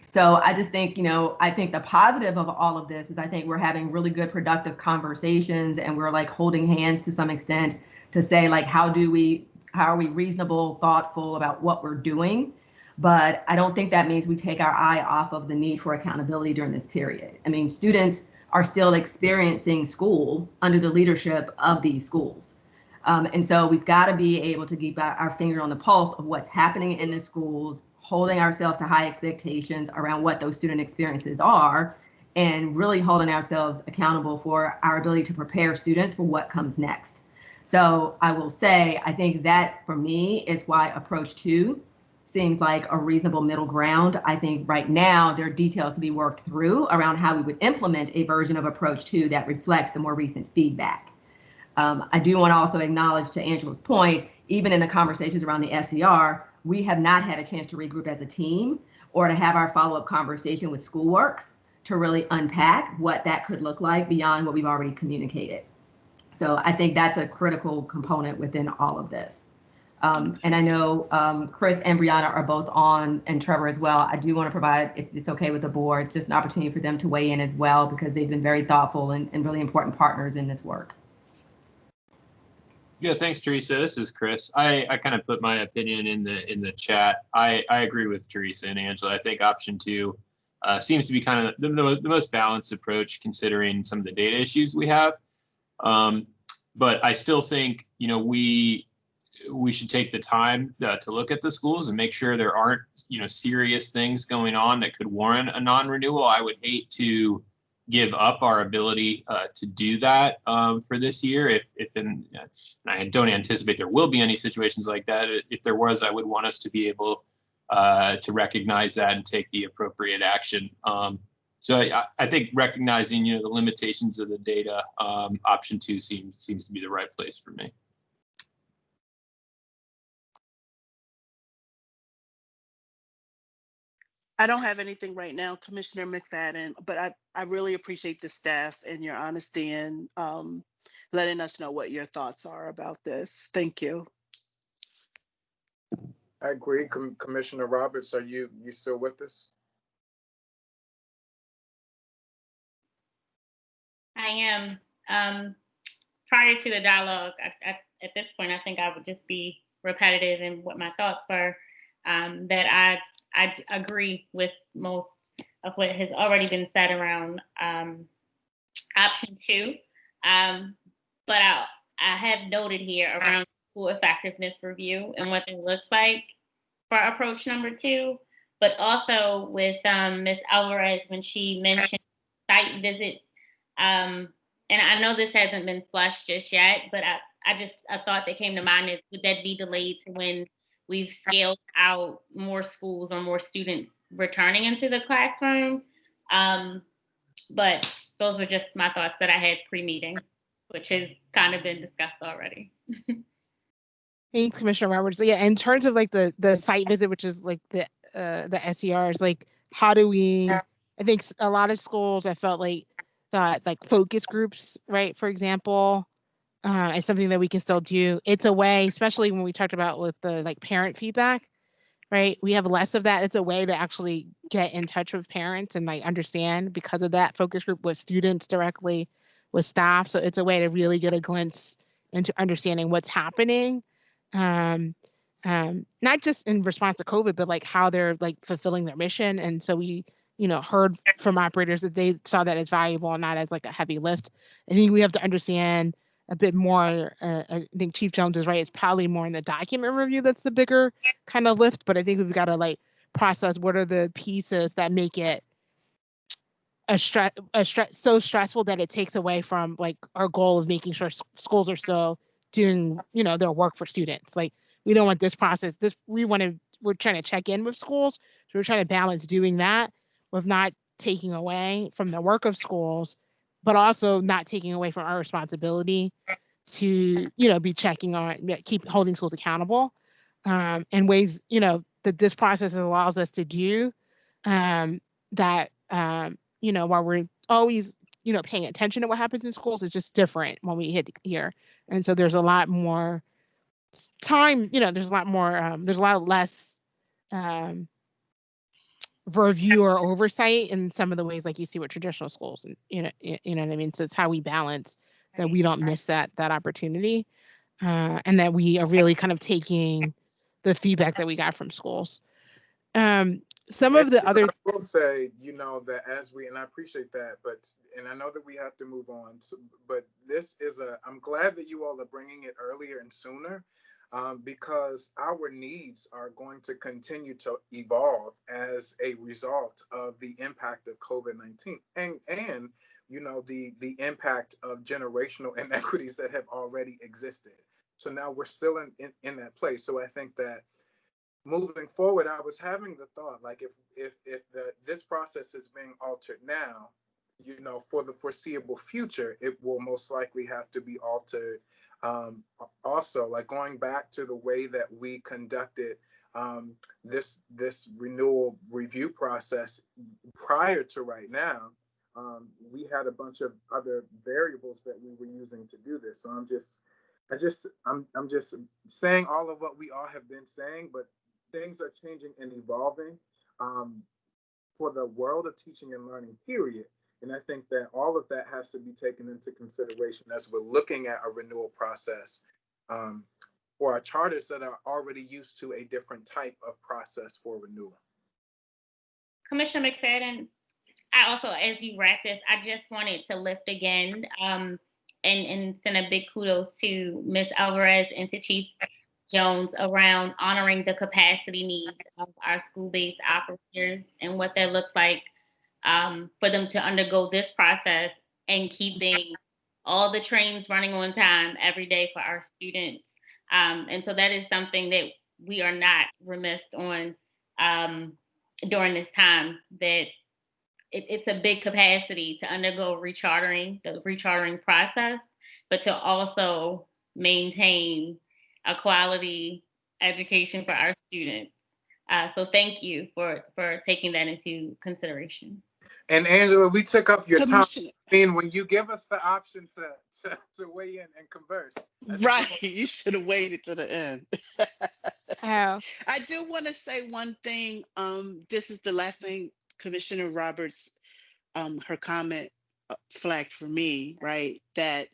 So I just think, I think the positive of all of this is I think we're having really good productive conversations, and we're like holding hands to some extent to say, like, how are we reasonable, thoughtful about what we're doing? But I don't think that means we take our eye off of the need for accountability during this period. I mean, students are still experiencing school under the leadership of these schools. And so we've got to be able to keep our finger on the pulse of what's happening in the schools, holding ourselves to high expectations around what those student experiences are, and really holding ourselves accountable for our ability to prepare students for what comes next. So I will say, I think that for me is why approach 2 seems like a reasonable middle ground. I think right now there are details to be worked through around how we would implement a version of approach 2 that reflects the more recent feedback. I do want to also acknowledge, to Angela's point, even in the conversations around the SER, we have not had a chance to regroup as a team or to have our follow-up conversation with SchoolWorks to really unpack what that could look like beyond what we've already communicated. So I think that's a critical component within all of this. And I know Chris and Brianna are both on, and Trevor as well. I do want to provide, if it's okay with the board, just an opportunity for them to weigh in as well, because they've been very thoughtful and really important partners in this work. Yeah, thanks, Teresa. This is Chris. I kind of put my opinion in the chat. I agree with Teresa and Angela. I think option 2 seems to be kind of the most balanced approach, considering some of the data issues we have. But I still think, you know, we should take the time to look at the schools and make sure there aren't, you know, serious things going on that could warrant a non-renewal. I would hate to give up our ability to do that for this year. And I don't anticipate there will be any situations like that. If there was, I would want us to be able to recognize that and take the appropriate action. So I think recognizing, you know, the limitations of the data, option 2 seems to be the right place for me. I don't have anything right now, Commissioner McFadden, but I really appreciate the staff and your honesty and letting us know what your thoughts are about this. Thank you. I agree. Commissioner Roberts, are you still with us? I am. Prior to the dialogue, at this point, I think I would just be repetitive in what my thoughts were. That I agree with most of what has already been said around option 2. But I have noted here around school effectiveness review and what it looks like for approach number 2, but also with Ms. Alvarez when she mentioned site visits. And I know this hasn't been flushed just yet, but a thought that came to mind is, would that be delayed to when we've scaled out more schools or more students returning into the classroom? But those were just my thoughts that I had pre-meeting, which has kind of been discussed already. Thanks, Commissioner Roberts. Yeah, in terms of like the site visit, which is like the SERs, like how do we? I think a lot of schools I felt like thought like focus groups, right? For example, is something that we can still do. It's a way, especially when we talked about with the like parent feedback, right? We have less of that. It's a way to actually get in touch with parents and like understand because of that focus group with students directly, with staff. So it's a way to really get a glimpse into understanding what's happening. Not just in response to COVID, but like how they're like fulfilling their mission. And so we, you know, heard from operators that they saw that as valuable and not as like a heavy lift. I think we have to understand a bit more. I think Chief Jones is right. It's probably more in the document review that's the bigger kind of lift, but I think we've got to like process what are the pieces that make it so stressful that it takes away from like our goal of making sure schools are still doing, you know, their work for students. Like we don't want this process. We're trying to check in with schools, so we're trying to balance doing that with not taking away from the work of schools, but also not taking away from our responsibility to, you know, be checking on, keep holding schools accountable, in ways, you know, that this process allows us to do, that, you know, while we're always, you know, paying attention to what happens in schools, it's just different when we hit here. And so there's a lot more time, you know, there's a lot less review or oversight in some of the ways like you see with traditional schools. And you know what I mean? So it's how we balance that we don't miss that opportunity, and that we are really kind of taking the feedback that we got from schools. Some of the other, I will say, you know, that and I appreciate that, and I know that we have to move on, but I'm glad that you all are bringing it earlier and sooner, because our needs are going to continue to evolve as a result of the impact of COVID-19 and you know, the impact of generational inequities that have already existed. So now we're still in that place. So I think that moving forward, I was having the thought, like, if this process is being altered now, you know, for the foreseeable future, it will most likely have to be altered. Also, like going back to the way that we conducted this renewal review process prior to right now, we had a bunch of other variables that we were using to do this. So I'm just I'm just saying all of what we all have been saying, but things are changing and evolving for the world of teaching and learning, period. And I think that all of that has to be taken into consideration as we're looking at a renewal process for our charters that are already used to a different type of process for renewal. Commissioner McFadden, I also, as you wrap this, I just wanted to lift again and send a big kudos to Ms. Alvarez and to Chief Jones around honoring the capacity needs of our school-based operators and what that looks like for them to undergo this process and keeping all the trains running on time every day for our students. And so that is something that we are not remiss on during this time, that it's a big capacity to undergo the rechartering process, but to also maintain a quality education for our students. So thank you for taking that into consideration. And Angela, we took up your time. Commissioner. I mean, when you give us the option to weigh in and converse. Right, you should have waited to the end. Oh. I do want to say one thing. This is the last thing Commissioner Roberts, her comment flagged for me, right? That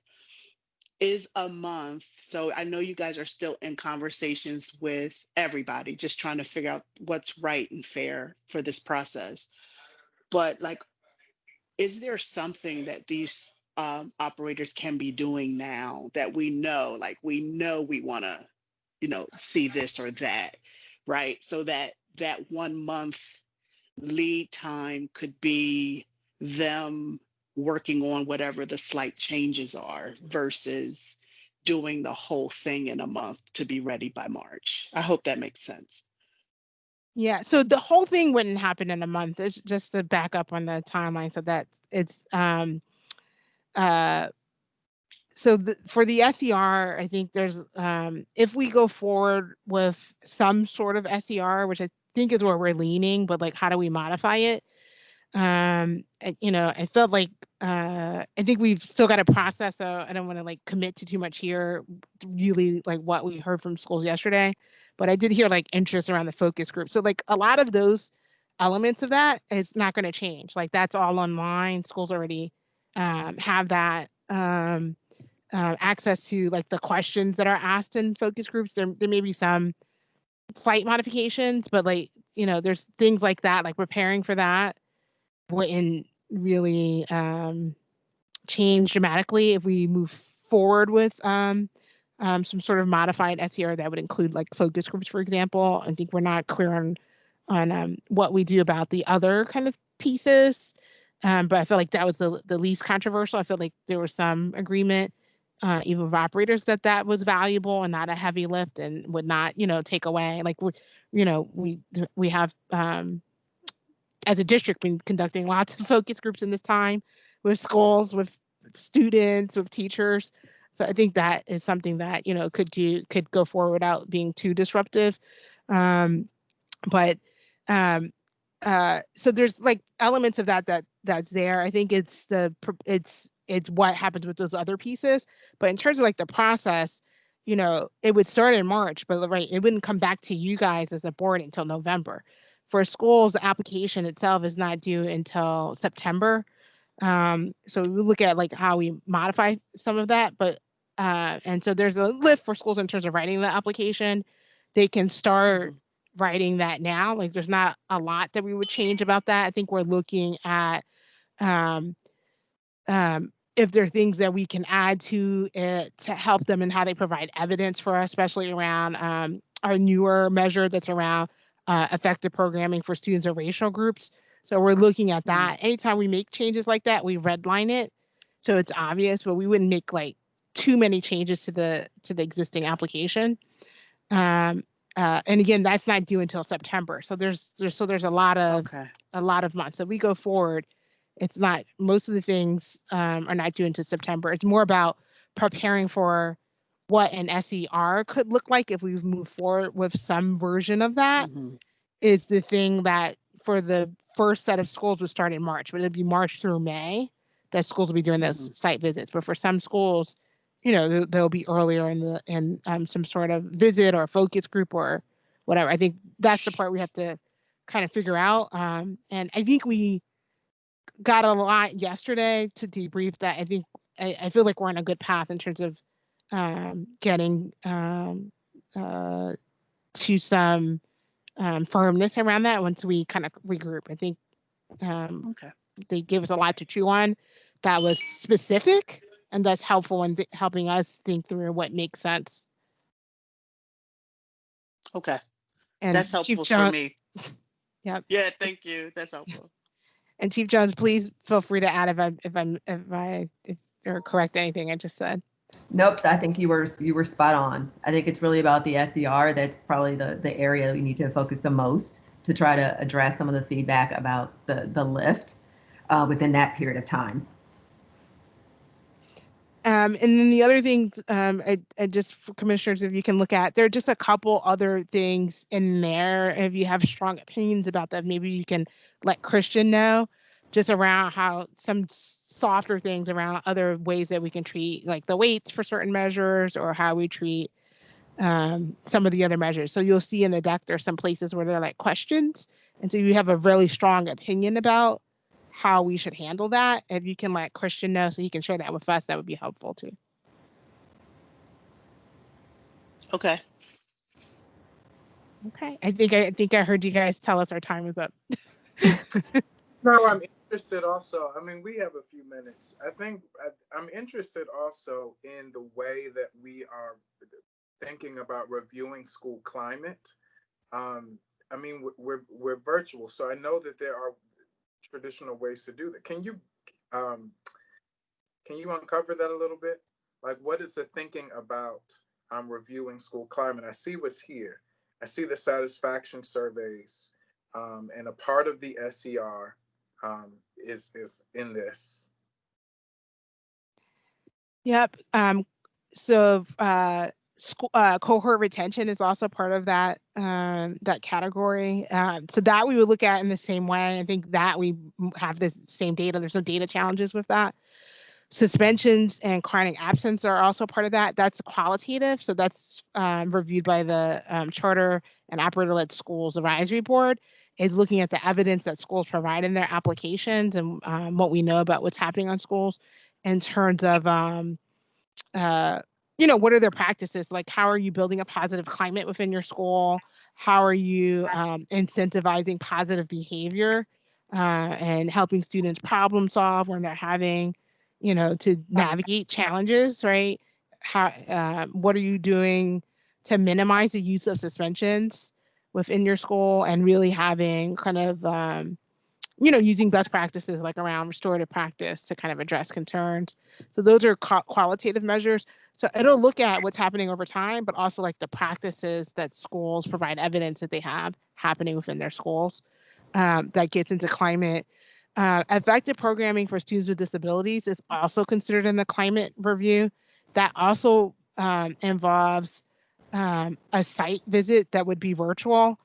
is a month. So I know you guys are still in conversations with everybody, just trying to figure out what's right and fair for this process. But like, is there something that these operators can be doing now that we know we want to, see this or that, right? So that 1 month lead time could be them working on whatever the slight changes are versus doing the whole thing in a month to be ready by March. I hope that makes sense. Yeah, so the whole thing wouldn't happen in a month. It's just to back up on the timeline, so that it's for the SER, I think there's if we go forward with some sort of SER, which I think is where we're leaning, but like how do we modify it? I felt like I think we've still got to process, so I don't want to like commit to too much here, really like what we heard from schools yesterday, but I did hear like interest around the focus group. So like a lot of those elements of that is not going to change. Like that's all online. Schools already have that access to like the questions that are asked in focus groups. There may be some slight modifications, but like, there's things like that, like preparing for that wouldn't really change dramatically if we move forward with some sort of modified SER that would include like focus groups, for example. I think we're not clear on what we do about the other kind of pieces, but I feel like that was the least controversial. I feel like there was some agreement, even with operators, that was valuable and not a heavy lift and would not, take away. Like we have as a district been conducting lots of focus groups in this time with schools, with students, with teachers. So I think that is something that could go forward without being too disruptive. So there's like elements of that's there. I think it's what happens with those other pieces. But in terms of like the process, it would start in March, but right, it wouldn't come back to you guys as a board until November. For schools, the application itself is not due until September. So we look at like how we modify some of that, but and so there's a lift for schools in terms of writing the application. They can start writing that now. Like there's not a lot that we would change about that. I think we're looking at if there are things that we can add to it to help them in how they provide evidence for us, especially around our newer measure that's around effective programming for students of racial groups. So we're looking at that. Anytime we make changes like that, we redline it so it's obvious, but we wouldn't make like too many changes to the existing application. And again, that's not due until September. So there's a lot of months. So we go forward. It's not, most of the things are not due until September. It's more about preparing for what an SER could look like if we move forward with some version of that. Is the thing that for the first set of schools would start in March, but it'd be March through May that schools will be doing those site visits. But for some schools, they'll be earlier in some sort of visit or focus group or whatever. I think that's the part we have to kind of figure out. And I think we got a lot yesterday to debrief that. I feel like we're on a good path in terms of getting to some firmness around that once we kind of regroup. I think Okay. they give us a lot to chew on that was specific, and that's helpful in helping us think through what makes sense. Okay. And That's Chief helpful for Jones, me. yep. Yeah, thank you. That's helpful. And Chief Jones, please feel free to add if or correct anything I just said. Nope, I think you were spot on. I think it's really about the SER. That's probably the area that we need to focus the most to try to address some of the feedback about the lift within that period of time. And then the other things, I just for commissioners, if you can look at, there are just a couple other things in there. If you have strong opinions about that, maybe you can let Christian know, just around how some softer things around other ways that we can treat, like the weights for certain measures, or how we treat some of the other measures. So you'll see in the deck there's some places where they're like questions, and so you have a really strong opinion about how we should handle that. If you can let Christian know so he can share that with us, that would be helpful too. Okay. Okay. I think I heard you guys tell us our time is up. No, I'm interested also. I mean, we have a few minutes. I think I'm interested also in the way that we are thinking about reviewing school climate. I mean, we're virtual, so I know that there are traditional ways to do that. Can you uncover that a little bit? Like, what is the thinking about reviewing school climate? I see what's here. I see the satisfaction surveys, and a part of the SER is in this. Yep. So cohort retention is also part of that that category. So that we would look at in the same way. I think that we have the same data. There's no data challenges with that. Suspensions and chronic absence are also part of that. That's qualitative. So that's reviewed by the Charter and Operator-Led Schools Advisory Board, is looking at the evidence that schools provide in their applications and what we know about what's happening on schools in terms of what are their practices? Like, how are you building a positive climate within your school? How are you incentivizing positive behavior and helping students problem solve when they're having, to navigate challenges, right? What are you doing to minimize the use of suspensions within your school, and really having kind of, using best practices like around restorative practice to kind of address concerns. So those are qualitative measures. So it'll look at what's happening over time, but also like the practices that schools provide evidence that they have happening within their schools. That gets into climate. Effective programming for students with disabilities is also considered in the climate review. That also involves a site visit that would be virtual.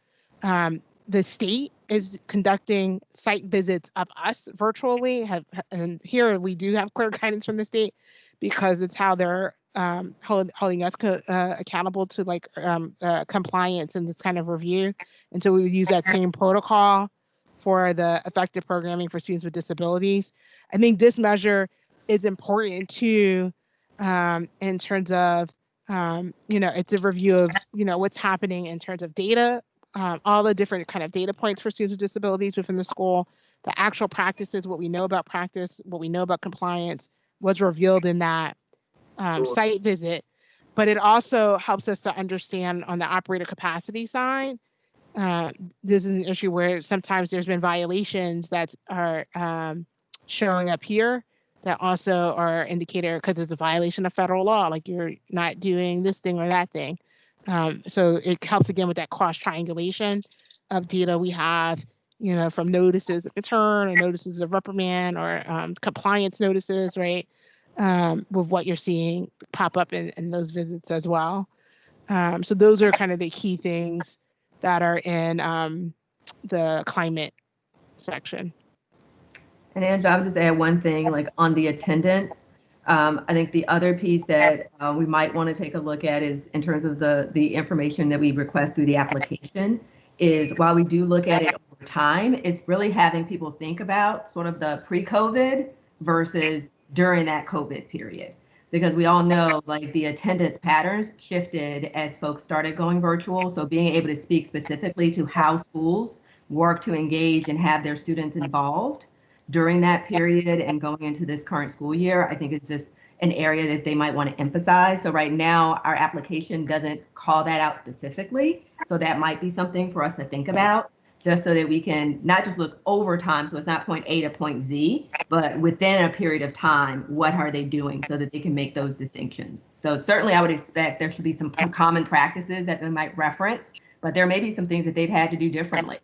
The state is conducting site visits of us virtually, and here we do have clear guidance from the state because it's how they're holding us accountable to like compliance in this kind of review. And so we would use that same protocol for the effective programming for students with disabilities. I think this measure is important too, in terms of, it's a review of, what's happening in terms of data, all the different kind of data points for students with disabilities within the school, the actual practices, what we know about practice, what we know about compliance, what's revealed in that site visit. But it also helps us to understand on the operator capacity side. This is an issue where sometimes there's been violations that are showing up here that also are indicator because it's a violation of federal law, like you're not doing this thing or that thing. So it helps again with that cross triangulation of data we have, from notices of concern or notices of reprimand or compliance notices, right? With what you're seeing pop up in those visits as well. So those are kind of the key things that are in the climate section. And Angela, I would just add one thing, like on the attendance. I think the other piece that we might want to take a look at is in terms of the information that we request through the application is while we do look at it over time, it's really having people think about sort of the pre-COVID versus during that COVID period. Because we all know like the attendance patterns shifted as folks started going virtual. So being able to speak specifically to how schools work to engage and have their students involved during that period and going into this current school year, I think is just an area that they might want to emphasize. So right now, our application doesn't call that out specifically. So that might be something for us to think about, just so that we can not just look over time, so it's not point A to point Z, but within a period of time, what are they doing so that they can make those distinctions? So certainly I would expect there should be some common practices that they might reference, but there may be some things that they've had to do differently,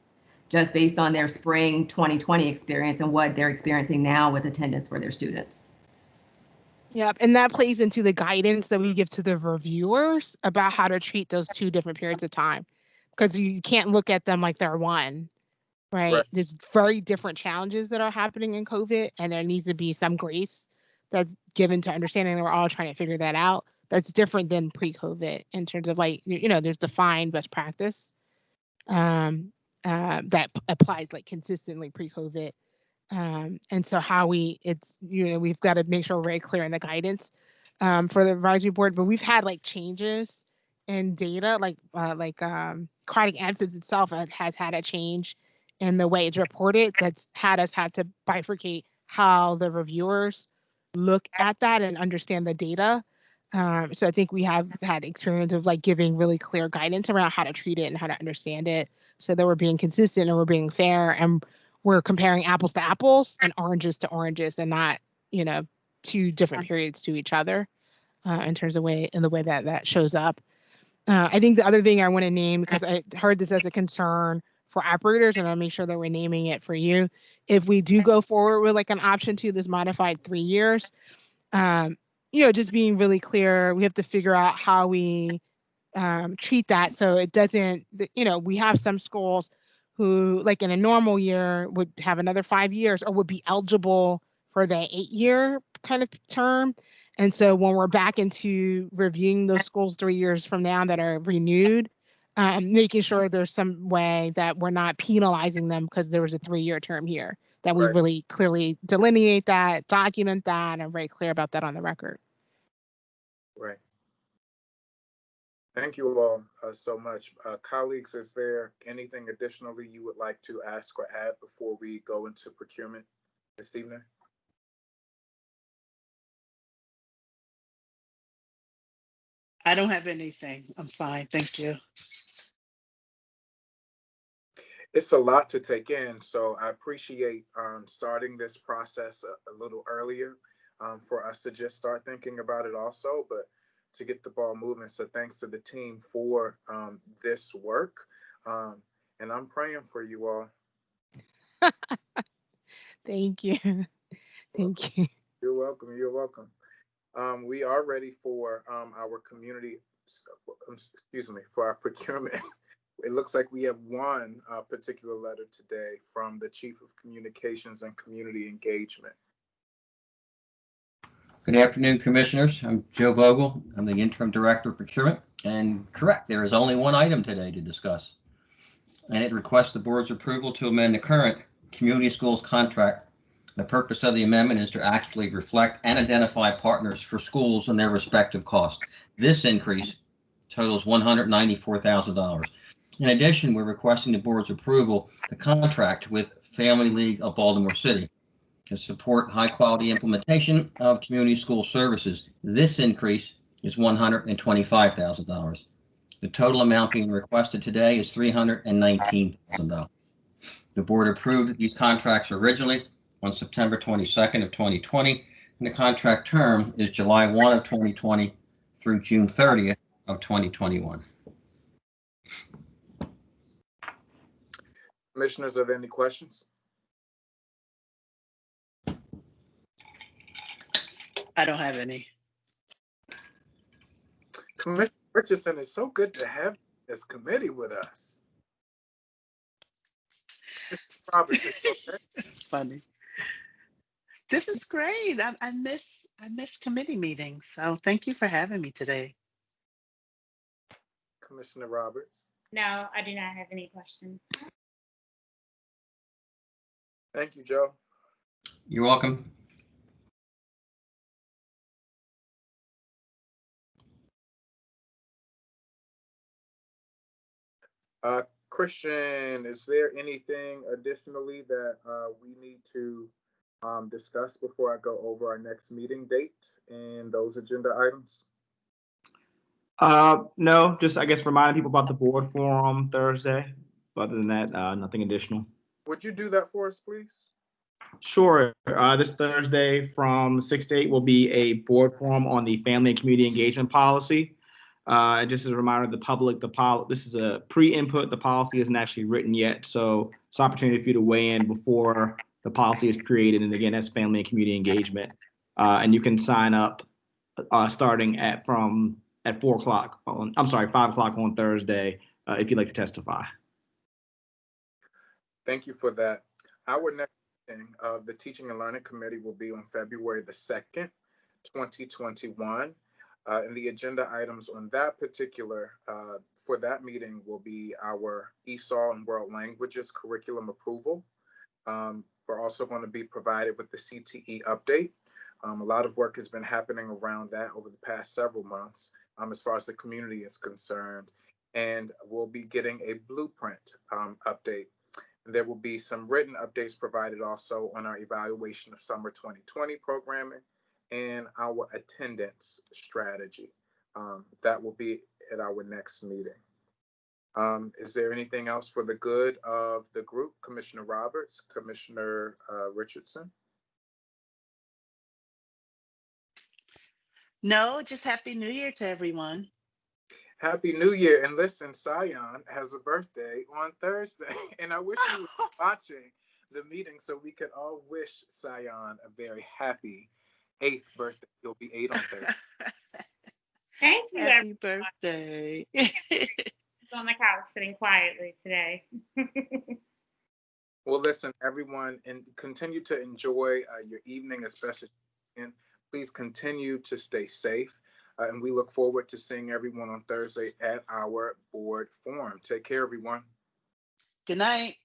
just based on their spring 2020 experience and what they're experiencing now with attendance for their students. Yep, and that plays into the guidance that we give to the reviewers about how to treat those two different periods of time, because you can't look at them like they're one, right? There's very different challenges that are happening in COVID, and there needs to be some grace that's given to understanding that we're all trying to figure that out. That's different than pre-COVID in terms of like, there's defined best practice that applies like consistently pre-COVID. And so we've got to make sure we're very clear in the guidance for the advisory board, but we've had like changes in data, like cardiac absence itself has had a change in the way it's reported. That's had to bifurcate how the reviewers look at that and understand the data. So I think we have had experience of like giving really clear guidance around how to treat it and how to understand it, so that we're being consistent and we're being fair and we're comparing apples to apples and oranges to oranges, and not, two different periods to each other in terms of the way that shows up. I think the other thing I want to name, because I heard this as a concern for operators, and I'll make sure that we're naming it for you. If we do go forward with like an option 2, this modified 3 years, just being really clear, we have to figure out how we treat that so it doesn't, we have some schools who, like in a normal year, would have another 5 years or would be eligible for the 8-year kind of term. And so when we're back into reviewing those schools 3 years from now that are renewed, making sure there's some way that we're not penalizing them because there was a 3-year term here, that we really clearly delineate that, document that, and very clear about that on the record. Right. Thank you all so much. Colleagues, is there anything additionally you would like to ask or add before we go into procurement this evening? I don't have anything. I'm fine. Thank you. It's a lot to take in, so I appreciate starting this process a little earlier for us to just start thinking about it also, but to get the ball moving. So thanks to the team for this work. And I'm praying for you all. Thank you. Thank you. You're welcome. You're welcome. We are ready for our for our procurement. It looks like we have one particular letter today from the Chief of Communications and Community Engagement. Good afternoon, Commissioners. I'm Joe Vogel. I'm the Interim Director of Procurement. And correct, there is only one item today to discuss. And it requests the board's approval to amend the current community schools contract. The purpose of the amendment is to actually reflect and identify partners for schools and their respective costs. This increase totals $194,000. In addition, we're requesting the board's approval to contract with Family League of Baltimore City to support high-quality implementation of community school services. This increase is $125,000. The total amount being requested today is $319,000. The board approved these contracts originally on September 22nd of 2020, and the contract term is July 1 of 2020 through June 30th of 2021. Commissioners, are there any questions? I don't have any. Commissioner Richardson, it's so good to have this committee with us. Roberts, okay? Funny. This is great. I miss committee meetings. So thank you for having me today. Commissioner Roberts. No, I do not have any questions. Thank you, Joe. You're welcome. Christian, is there anything additionally that we need to discuss before I go over our next meeting date and those agenda items? No, just I guess reminding people about the board forum Thursday. Other than that, nothing additional. Would you do that for us, please? Sure. This Thursday from 6 to 8 will be a board forum on the family and community engagement policy. And just as a reminder, the public, this is a pre-input. The policy isn't actually written yet, so it's an opportunity for you to weigh in before the policy is created. And again, that's family and community engagement. And you can sign up starting at 4 o'clock on, I'm sorry, 5 o'clock on Thursday if you'd like to testify. Thank you for that. Our next meeting of the Teaching and Learning Committee will be on February the 2nd, 2021. And the agenda items on that particular, for that meeting will be our ESOL and World Languages curriculum approval. We're also going to be provided with the CTE update. A lot of work has been happening around that over the past several months as far as the community is concerned. And we'll be getting a blueprint update. There will be some written updates provided also on our evaluation of summer 2020 programming and our attendance strategy. That will be at our next meeting. Is there anything else for the good of the group? Commissioner Roberts, Commissioner Richardson? No, just Happy New Year to everyone. Happy New Year. And listen, Sion has a birthday on Thursday. And I wish you were watching the meeting so we could all wish Sion a very happy 8th birthday. He'll be 8 on Thursday. Thank you. Happy birthday. He's on the couch sitting quietly today. Well, listen, everyone, and continue to enjoy your evening as best as you can. Please continue to stay safe. And we look forward to seeing everyone on Thursday at our board forum. Take care, everyone. Good night.